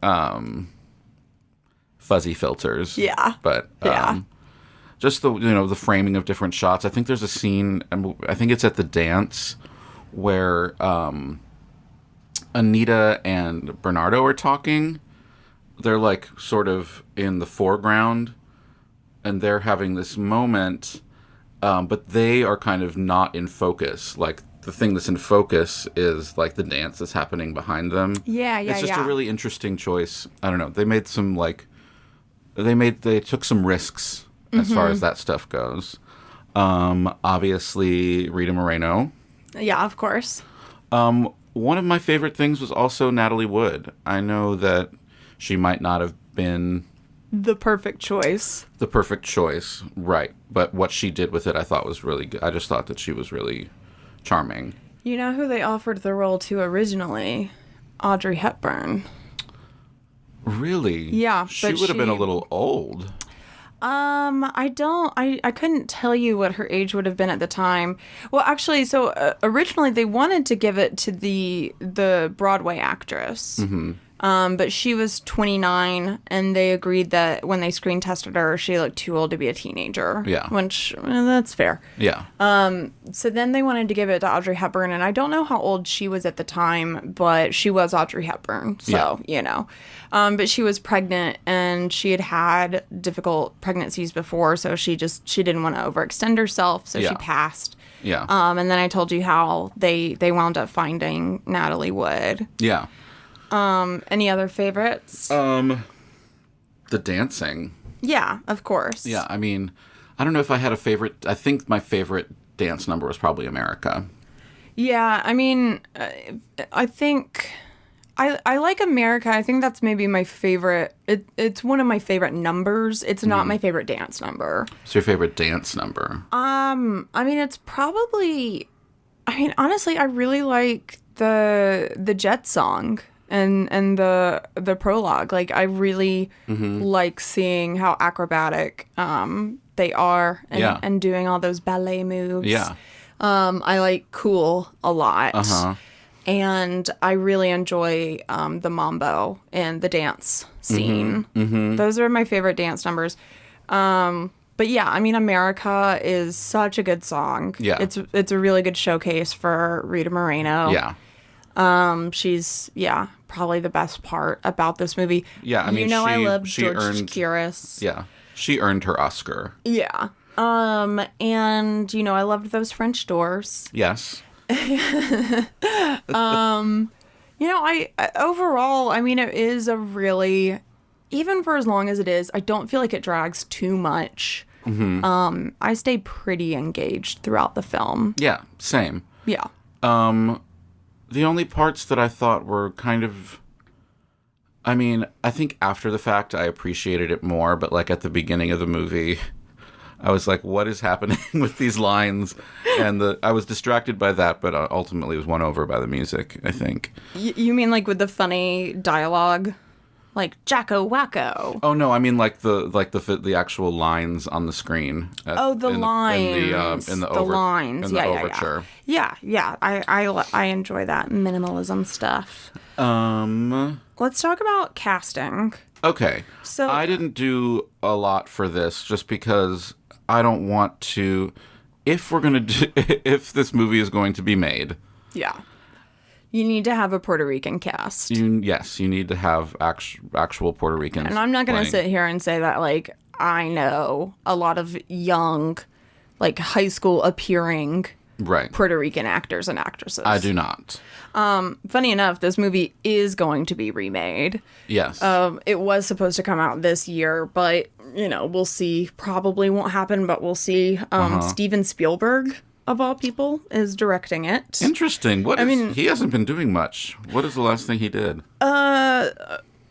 Speaker 1: fuzzy filters.
Speaker 2: Yeah.
Speaker 1: But
Speaker 2: Yeah.
Speaker 1: just the framing of different shots. I think there's a scene, and I think it's at the dance, where Anita and Bernardo are talking. They're like sort of in the foreground, and they're having this moment, but they are kind of not in focus. Like the thing that's in focus is like the dance that's happening behind them.
Speaker 2: Yeah.
Speaker 1: It's just a really interesting choice. I don't know. They made some they took some risks as far as that stuff goes. Obviously Rita Moreno.
Speaker 2: Yeah, of course.
Speaker 1: One of my favorite things was also Natalie Wood. I know that she might not have been
Speaker 2: The perfect choice.
Speaker 1: the perfect choice, right? But what she did with it, I thought was really good. I just thought that she was really charming.
Speaker 2: You know who they offered the role to originally? Audrey Hepburn.
Speaker 1: Really?
Speaker 2: Yeah,
Speaker 1: She
Speaker 2: but
Speaker 1: would have been a
Speaker 2: she-
Speaker 1: little old.
Speaker 2: I couldn't tell you what her age would have been at the time. Well, actually, so originally they wanted to give it to the Broadway actress. Mm-hmm. But she was 29, and they agreed that when they screen tested her, she looked too old to be a teenager.
Speaker 1: Yeah.
Speaker 2: Which, that's fair.
Speaker 1: Yeah.
Speaker 2: So then they wanted to give it to Audrey Hepburn, and I don't know how old she was at the time, but she was Audrey Hepburn, so, but she was pregnant, and she had difficult pregnancies before, so she didn't want to overextend herself, so she
Speaker 1: Yeah.
Speaker 2: passed.
Speaker 1: Yeah.
Speaker 2: And then I told you how they wound up finding Natalie Wood.
Speaker 1: Yeah.
Speaker 2: Any other favorites?
Speaker 1: The dancing.
Speaker 2: Yeah, of course.
Speaker 1: Yeah, I mean, I don't know if I had a favorite. I think my favorite dance number was probably America.
Speaker 2: Yeah, I mean, I think I like America. I think that's maybe my favorite. It's one of my favorite numbers. It's not my favorite dance number.
Speaker 1: What's your favorite dance number?
Speaker 2: I mean, it's probably. I mean, honestly, I really like the Jet song and the prologue. Like, I really like seeing how acrobatic they are and doing all those ballet moves.
Speaker 1: Yeah.
Speaker 2: I like Cool a lot.
Speaker 1: Uh-huh.
Speaker 2: And I really enjoy the mambo and the dance scene. Those are my favorite dance numbers. But yeah, I mean, America is such a good song.
Speaker 1: Yeah.
Speaker 2: It's a really good showcase for Rita Moreno.
Speaker 1: Yeah.
Speaker 2: She's probably the best part about this movie.
Speaker 1: Yeah, I mean,
Speaker 2: I love
Speaker 1: she
Speaker 2: George
Speaker 1: earned-
Speaker 2: Kiris.
Speaker 1: Yeah. She earned her Oscar.
Speaker 2: Yeah. And, you know, I loved those French doors.
Speaker 1: Yes.
Speaker 2: You know, I overall, I mean, it is a really, even for as long as it is, I don't feel like it drags too much. Mm-hmm. I stay pretty engaged throughout the film.
Speaker 1: Yeah, same.
Speaker 2: Yeah.
Speaker 1: The only parts that I thought were kind of, I mean, I think after the fact I appreciated it more, but like at the beginning of the movie, I was like, what is happening with these lines? And I was distracted by that, but ultimately was won over by the music, I think.
Speaker 2: You mean like with the funny dialogue? Like, Jacko Wacko.
Speaker 1: Oh, no, I mean like the actual lines on the screen.
Speaker 2: The lines.
Speaker 1: In the
Speaker 2: lines.
Speaker 1: In the overture.
Speaker 2: Yeah. I enjoy that minimalism stuff. Let's talk about casting.
Speaker 1: Okay.
Speaker 2: So
Speaker 1: I didn't do a lot for this just because I don't want to. If this movie is going to be made,
Speaker 2: yeah, you need to have a Puerto Rican cast.
Speaker 1: you need to have actual Puerto Ricans.
Speaker 2: And I'm not going to
Speaker 1: playing.
Speaker 2: sit here and say that, like, I know a lot of young, like, high school appearing
Speaker 1: right.
Speaker 2: Puerto Rican actors and actresses.
Speaker 1: I do not.
Speaker 2: Funny enough, this movie is going to be remade.
Speaker 1: Yes.
Speaker 2: It was supposed to come out this year, but, you know, we'll see. Probably won't happen, but we'll see. Steven Spielberg, of all people, is directing it.
Speaker 1: Interesting. He hasn't been doing much. What is the last thing he did?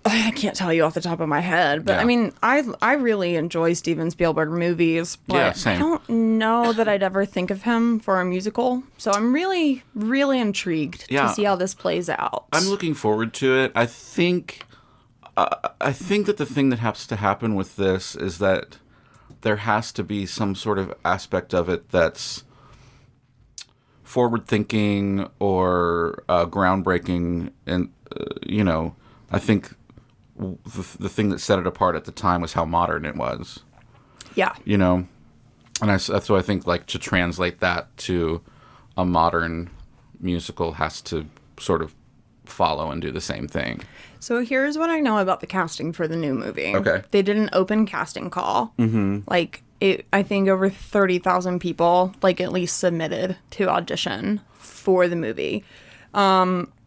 Speaker 2: I can't tell you off the top of my head, but
Speaker 1: Yeah.
Speaker 2: I mean, I really enjoy Steven Spielberg movies, but
Speaker 1: Yeah, same.
Speaker 2: I don't know that I'd ever think of him for a musical. So I'm really, really intrigued
Speaker 1: Yeah.
Speaker 2: to see how this plays out.
Speaker 1: I'm looking forward to it. I think that the thing that has to happen with this is that there has to be some sort of aspect of it that's forward-thinking or groundbreaking, and you know, I think the thing that set it apart at the time was how modern it was.
Speaker 2: Yeah.
Speaker 1: You know, and that's why I think, like, to translate that to a modern musical has to sort of follow and do the same thing.
Speaker 2: So here's what I know about the casting for the new movie.
Speaker 1: Okay.
Speaker 2: They did an open casting call. Mm-hmm. Like, I think over 30,000 people, like, at least submitted to audition for the movie.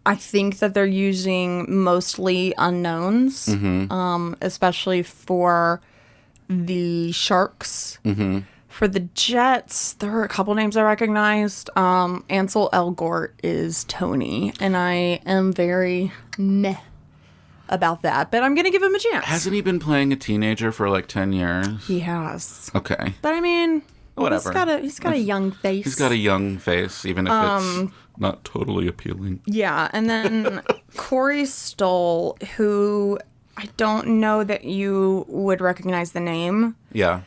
Speaker 2: I think that they're using mostly unknowns, especially for the Sharks. Mm-hmm. For the Jets, there are a couple names I recognized. Ansel Elgort is Tony, and I am very meh about that, but I'm going to give him a chance.
Speaker 1: Hasn't he been playing a teenager for like 10 years?
Speaker 2: He has.
Speaker 1: Okay.
Speaker 2: But I mean,
Speaker 1: Whatever.
Speaker 2: He's got a young face.
Speaker 1: He's got a young face, even if it's not totally appealing.
Speaker 2: Yeah, and then Corey Stoll, who I don't know that you would recognize the name.
Speaker 1: Yeah.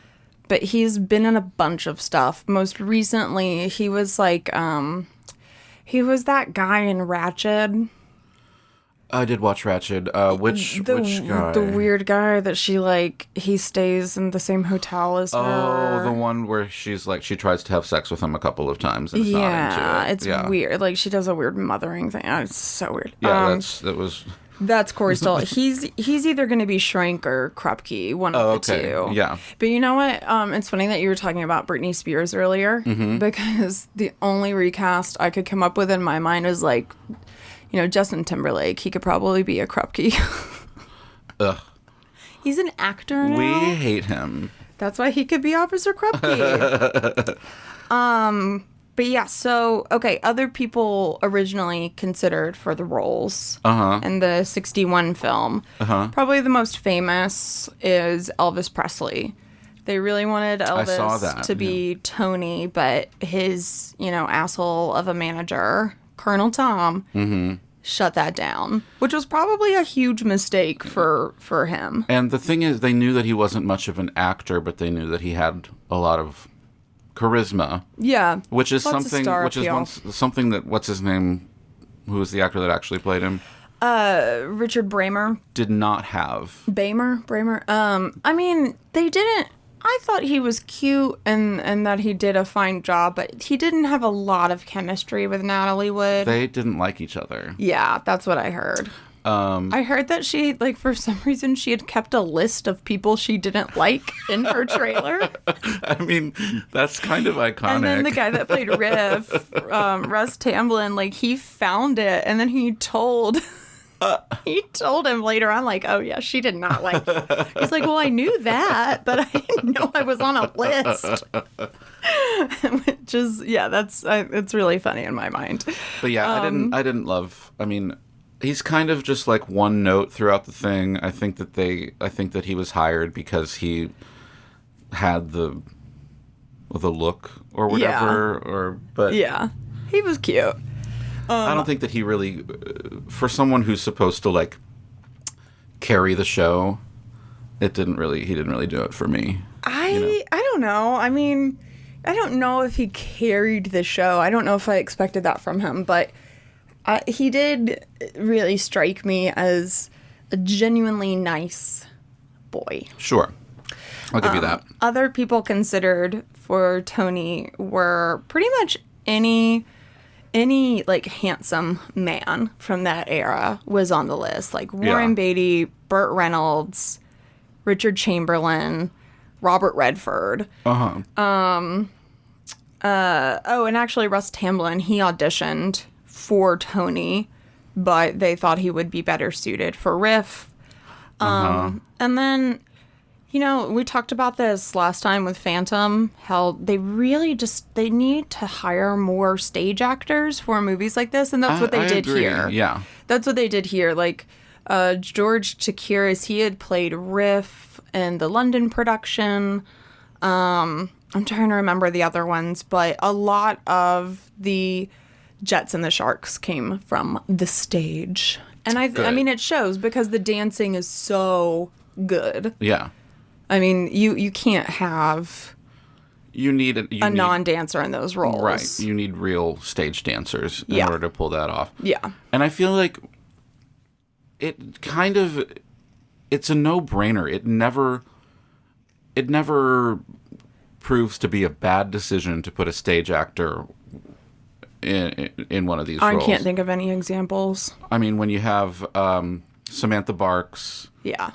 Speaker 2: But he's been in a bunch of stuff. Most recently, he was like, he was that guy in Ratched.
Speaker 1: I did watch Ratched. Which guy?
Speaker 2: The weird guy that he stays in the same hotel as her.
Speaker 1: Oh, the one where she's like, she tries to have sex with him a couple of times and is not into it.
Speaker 2: It's weird. Like, she does a weird mothering thing. Oh, it's so weird.
Speaker 1: Yeah,
Speaker 2: That's Corey Stoll. He's either going to be Shrink or Krupke, one of the two.
Speaker 1: Yeah.
Speaker 2: But you know what? It's funny that you were talking about Britney Spears earlier, because the only recast I could come up with in my mind is like, you know, Justin Timberlake. He could probably be a Krupke.
Speaker 1: Ugh.
Speaker 2: He's an actor now.
Speaker 1: We hate him.
Speaker 2: That's why he could be Officer Krupke. But yeah, so, okay, other people originally considered for the roles in the 61 film. Probably the most famous is Elvis Presley. They really wanted Elvis to be Tony, but his, you know, asshole of a manager, Colonel Tom, shut that down, which was probably a huge mistake for him.
Speaker 1: And the thing is, they knew that he wasn't much of an actor, but they knew that he had a lot of charisma.
Speaker 2: Yeah.
Speaker 1: Which is
Speaker 2: Lots
Speaker 1: something something that, what's his name, who was the actor that actually played him?
Speaker 2: Richard Bramer.
Speaker 1: Did not have.
Speaker 2: Bramer. I mean, they didn't. I thought he was cute and that he did a fine job, but he didn't have a lot of chemistry with Natalie Wood.
Speaker 1: They didn't like each other.
Speaker 2: Yeah, that's what I heard. I heard that she, like, for some reason, she had kept a list of people she didn't like in her trailer.
Speaker 1: I mean, that's kind of iconic.
Speaker 2: And then the guy that played Riff, Russ Tamblyn, like, he found it, and then he told him later on, like, oh, yeah, she did not like it. He's like, well, I knew that, but I didn't know I was on a list. Which is, yeah, it's really funny in my mind.
Speaker 1: But yeah, I didn't love, I mean, he's kind of just like one note throughout the thing. I think that he was hired because he had the look or whatever, but
Speaker 2: yeah, he was cute.
Speaker 1: I don't think that he really, for someone who's supposed to like carry the show, he didn't really do it for me.
Speaker 2: I don't know. I mean, I don't know if he carried the show. I don't know if I expected that from him, but he did really strike me as a genuinely nice boy.
Speaker 1: Sure. I'll give you that.
Speaker 2: Other people considered for Tony were pretty much any like handsome man from that era was on the list. Like Warren Beatty, Burt Reynolds, Richard Chamberlain, Robert Redford. And actually Russ Tamblyn, he auditioned for Tony, but they thought he would be better suited for Riff. And then, we talked about this last time with Phantom, how they really they need to hire more stage actors for movies like this, and that's what they did
Speaker 1: agree.
Speaker 2: here.
Speaker 1: Yeah.
Speaker 2: That's what they did here. Like, George Chakiris, he had played Riff in the London production. I'm trying to remember the other ones, but a lot of the Jets and the Sharks came from the stage. And I mean, it shows because the dancing is so good.
Speaker 1: Yeah.
Speaker 2: I mean, you can't have a non-dancer in those roles.
Speaker 1: Right. You need real stage dancers in order to pull that off.
Speaker 2: Yeah.
Speaker 1: And I feel like it's a no-brainer. It never proves to be a bad decision to put a stage actor in one of these roles.
Speaker 2: I can't think of any examples.
Speaker 1: I mean, when you have Samantha Barks. Yeah.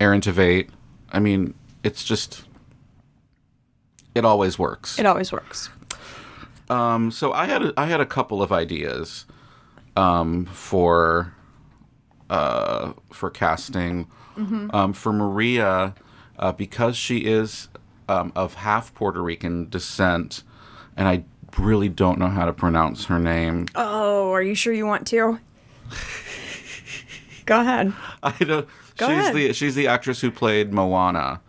Speaker 1: Aaron Tveit. I mean, it's just... It always works.
Speaker 2: It always works.
Speaker 1: So I had a couple of ideas for casting. For Maria, because she is of half Puerto Rican descent, and I really don't know how to pronounce her name.
Speaker 2: Oh, are you sure you want to? Go ahead.
Speaker 1: I don't. She's the actress who played Moana.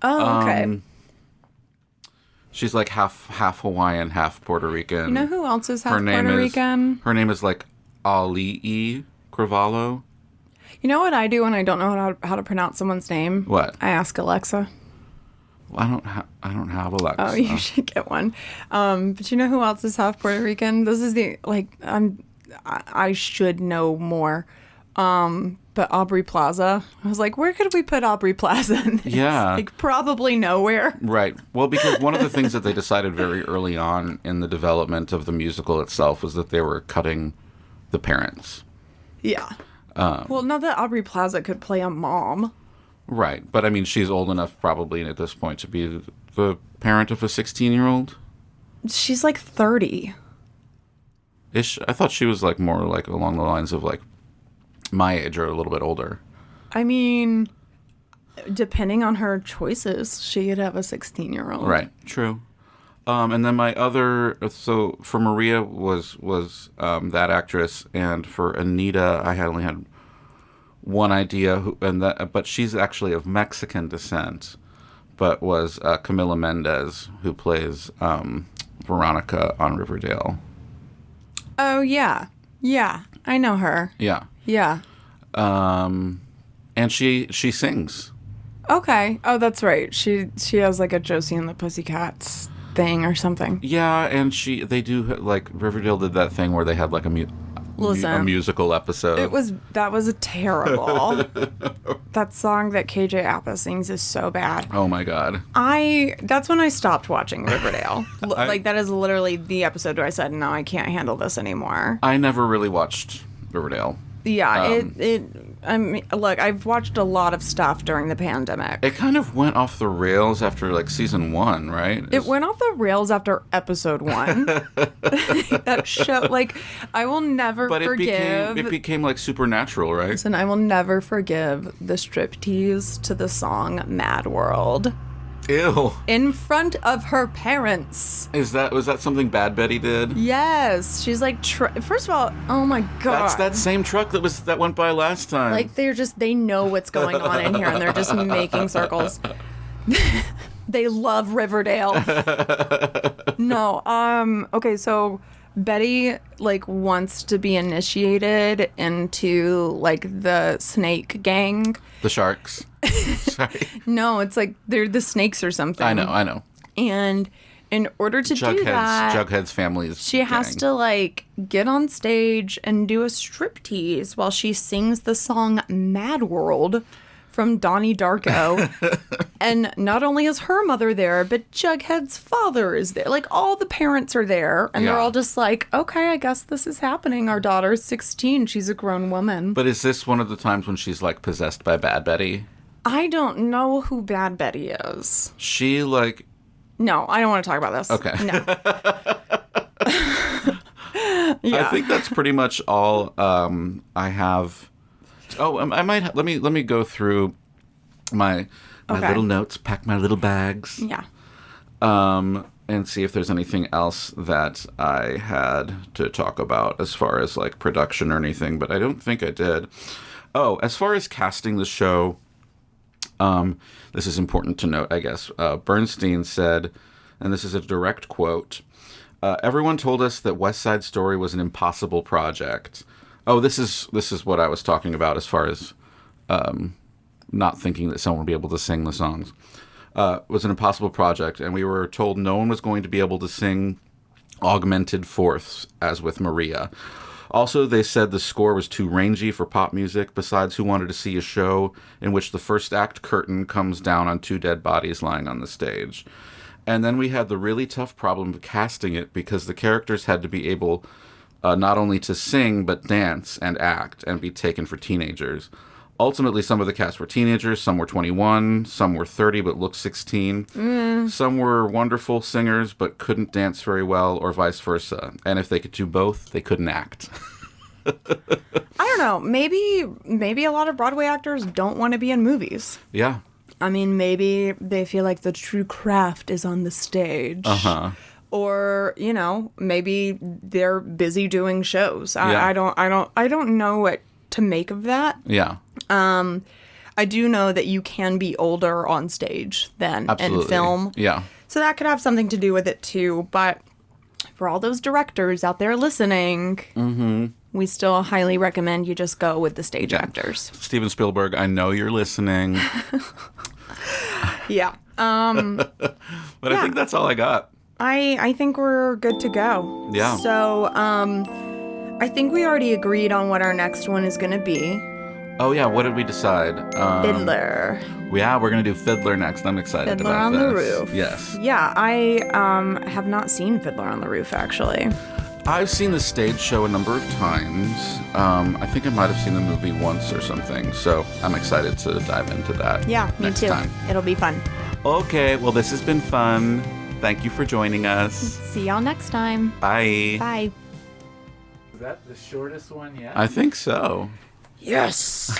Speaker 2: Oh, okay.
Speaker 1: She's like half Hawaiian, half Puerto Rican.
Speaker 2: You know who else is half Puerto Rican?
Speaker 1: Her name is like Ali'i Cravalho.
Speaker 2: You know what I do when I don't know how to pronounce someone's name?
Speaker 1: What?
Speaker 2: I ask Alexa.
Speaker 1: Well, I don't have Alexa.
Speaker 2: Oh, you should get one. But you know who else is half Puerto Rican? This is I should know more. But Aubrey Plaza. I was like, where could we put Aubrey Plaza in this?
Speaker 1: Yeah.
Speaker 2: Like, probably nowhere.
Speaker 1: Right. Well, because one of the things that they decided very early on in the development of the musical itself was that they were cutting the parents.
Speaker 2: Yeah. Well, not that Aubrey Plaza could play a mom.
Speaker 1: Right. But, I mean, she's old enough probably at this point to be the parent of a 16-year-old.
Speaker 2: She's like 30.
Speaker 1: Ish. I thought she was like more like along the lines of like my age or a little bit older.
Speaker 2: I mean, depending on her choices, she could have a 16-year-old.
Speaker 1: Right. True. And then my other, so for Maria was that actress, and for Anita, I only had one idea, but she's actually of Mexican descent, but was Camila Mendez, who plays Veronica on Riverdale.
Speaker 2: Oh yeah, I know her.
Speaker 1: Yeah.
Speaker 2: Yeah.
Speaker 1: And she sings.
Speaker 2: Okay. Oh, that's right. She has like a Josie and the Pussycats thing or something.
Speaker 1: Yeah, and they do, like, Riverdale did that thing where they had like a musical episode.
Speaker 2: That was terrible. That song that KJ Apa sings is so bad.
Speaker 1: Oh my god.
Speaker 2: That's when I stopped watching Riverdale. Like, that is literally the episode where I said, no, I can't handle this anymore.
Speaker 1: I never really watched Riverdale.
Speaker 2: Yeah, I mean, look, I've watched a lot of stuff during the pandemic.
Speaker 1: It kind of went off the rails after, like, season 1, right?
Speaker 2: It went off the rails after episode 1. That show, like, I will never forgive.
Speaker 1: It became, like, supernatural, right?
Speaker 2: Listen, I will never forgive the striptease to the song Mad World.
Speaker 1: Ew.
Speaker 2: In front of her parents.
Speaker 1: Was that something Bad Betty did?
Speaker 2: Yes. She's like, first of all, oh my God.
Speaker 1: That's that same truck that went by last time.
Speaker 2: Like, they know what's going on in here and they're just making circles. They love Riverdale. No, okay, so Betty, like, wants to be initiated into, like, the snake gang.
Speaker 1: The sharks. Sorry.
Speaker 2: No, it's like they're the snakes or something.
Speaker 1: I know.
Speaker 2: And in order to do that,
Speaker 1: Jughead's family's
Speaker 2: she has to, like, get on stage and do a striptease while she sings the song Mad World from Donnie Darko. And not only is her mother there, but Jughead's father is there. Like, all the parents are there. And they're all just like, okay, I guess this is happening. Our daughter's 16. She's a grown woman.
Speaker 1: But is this one of the times when she's, like, possessed by Bad Betty?
Speaker 2: I don't know who Bad Betty is.
Speaker 1: She, like...
Speaker 2: No, I don't want to talk about this.
Speaker 1: Okay.
Speaker 2: No. Yeah.
Speaker 1: I think that's pretty much all I have. Oh, I might... Let me go through my little notes, pack my little bags.
Speaker 2: Yeah.
Speaker 1: And see if there's anything else that I had to talk about as far as, like, production or anything, but I don't think I did. Oh, as far as casting the show... this is important to note, I guess. Bernstein said, and this is a direct quote, everyone told us that West Side Story was an impossible project. Oh, this is what I was talking about as far as not thinking that someone would be able to sing the songs. It was an impossible project, and we were told no one was going to be able to sing augmented fourths, as with Maria. Also, they said the score was too rangy for pop music. Besides, who wanted to see a show in which the first act curtain comes down on 2 dead bodies lying on the stage? And then we had the really tough problem of casting it because the characters had to be able not only to sing, but dance and act and be taken for teenagers. Ultimately, some of the cast were teenagers, some were 21, some were 30 but looked 16. Some were wonderful singers but couldn't dance very well, or vice versa. And if they could do both, they couldn't act.
Speaker 2: I don't know. Maybe a lot of Broadway actors don't want to be in movies.
Speaker 1: Yeah.
Speaker 2: I mean, maybe they feel like the true craft is on the stage.
Speaker 1: Uh-huh.
Speaker 2: Or, you know, maybe they're busy doing shows.
Speaker 1: Yeah.
Speaker 2: I don't know what to make of that.
Speaker 1: Yeah.
Speaker 2: I do know that you can be older on stage than in film.
Speaker 1: Yeah.
Speaker 2: So that could have something to do with it too. But for all those directors out there listening, we still highly recommend you just go with the stage actors.
Speaker 1: Steven Spielberg, I know you're listening.
Speaker 2: Yeah.
Speaker 1: But I think that's all I got.
Speaker 2: I think we're good to go.
Speaker 1: Yeah.
Speaker 2: So, I think we already agreed on what our next one is going to be.
Speaker 1: Oh, yeah. What did we decide?
Speaker 2: Fiddler.
Speaker 1: Yeah, we're going to do Fiddler next. I'm excited
Speaker 2: Fiddler
Speaker 1: about
Speaker 2: on
Speaker 1: this.
Speaker 2: the Roof.
Speaker 1: Yes.
Speaker 2: Yeah, I have not seen Fiddler on the Roof, actually.
Speaker 1: I've seen the stage show a number of times. I think I might have seen the movie once or something. So I'm excited to dive into that.
Speaker 2: Yeah, me
Speaker 1: next
Speaker 2: too.
Speaker 1: time.
Speaker 2: It'll be fun.
Speaker 1: Okay, well, this has been fun. Thank you for joining us.
Speaker 2: See y'all next time.
Speaker 1: Bye.
Speaker 2: Bye.
Speaker 3: Is that the shortest one yet?
Speaker 1: I think so.
Speaker 2: Yes.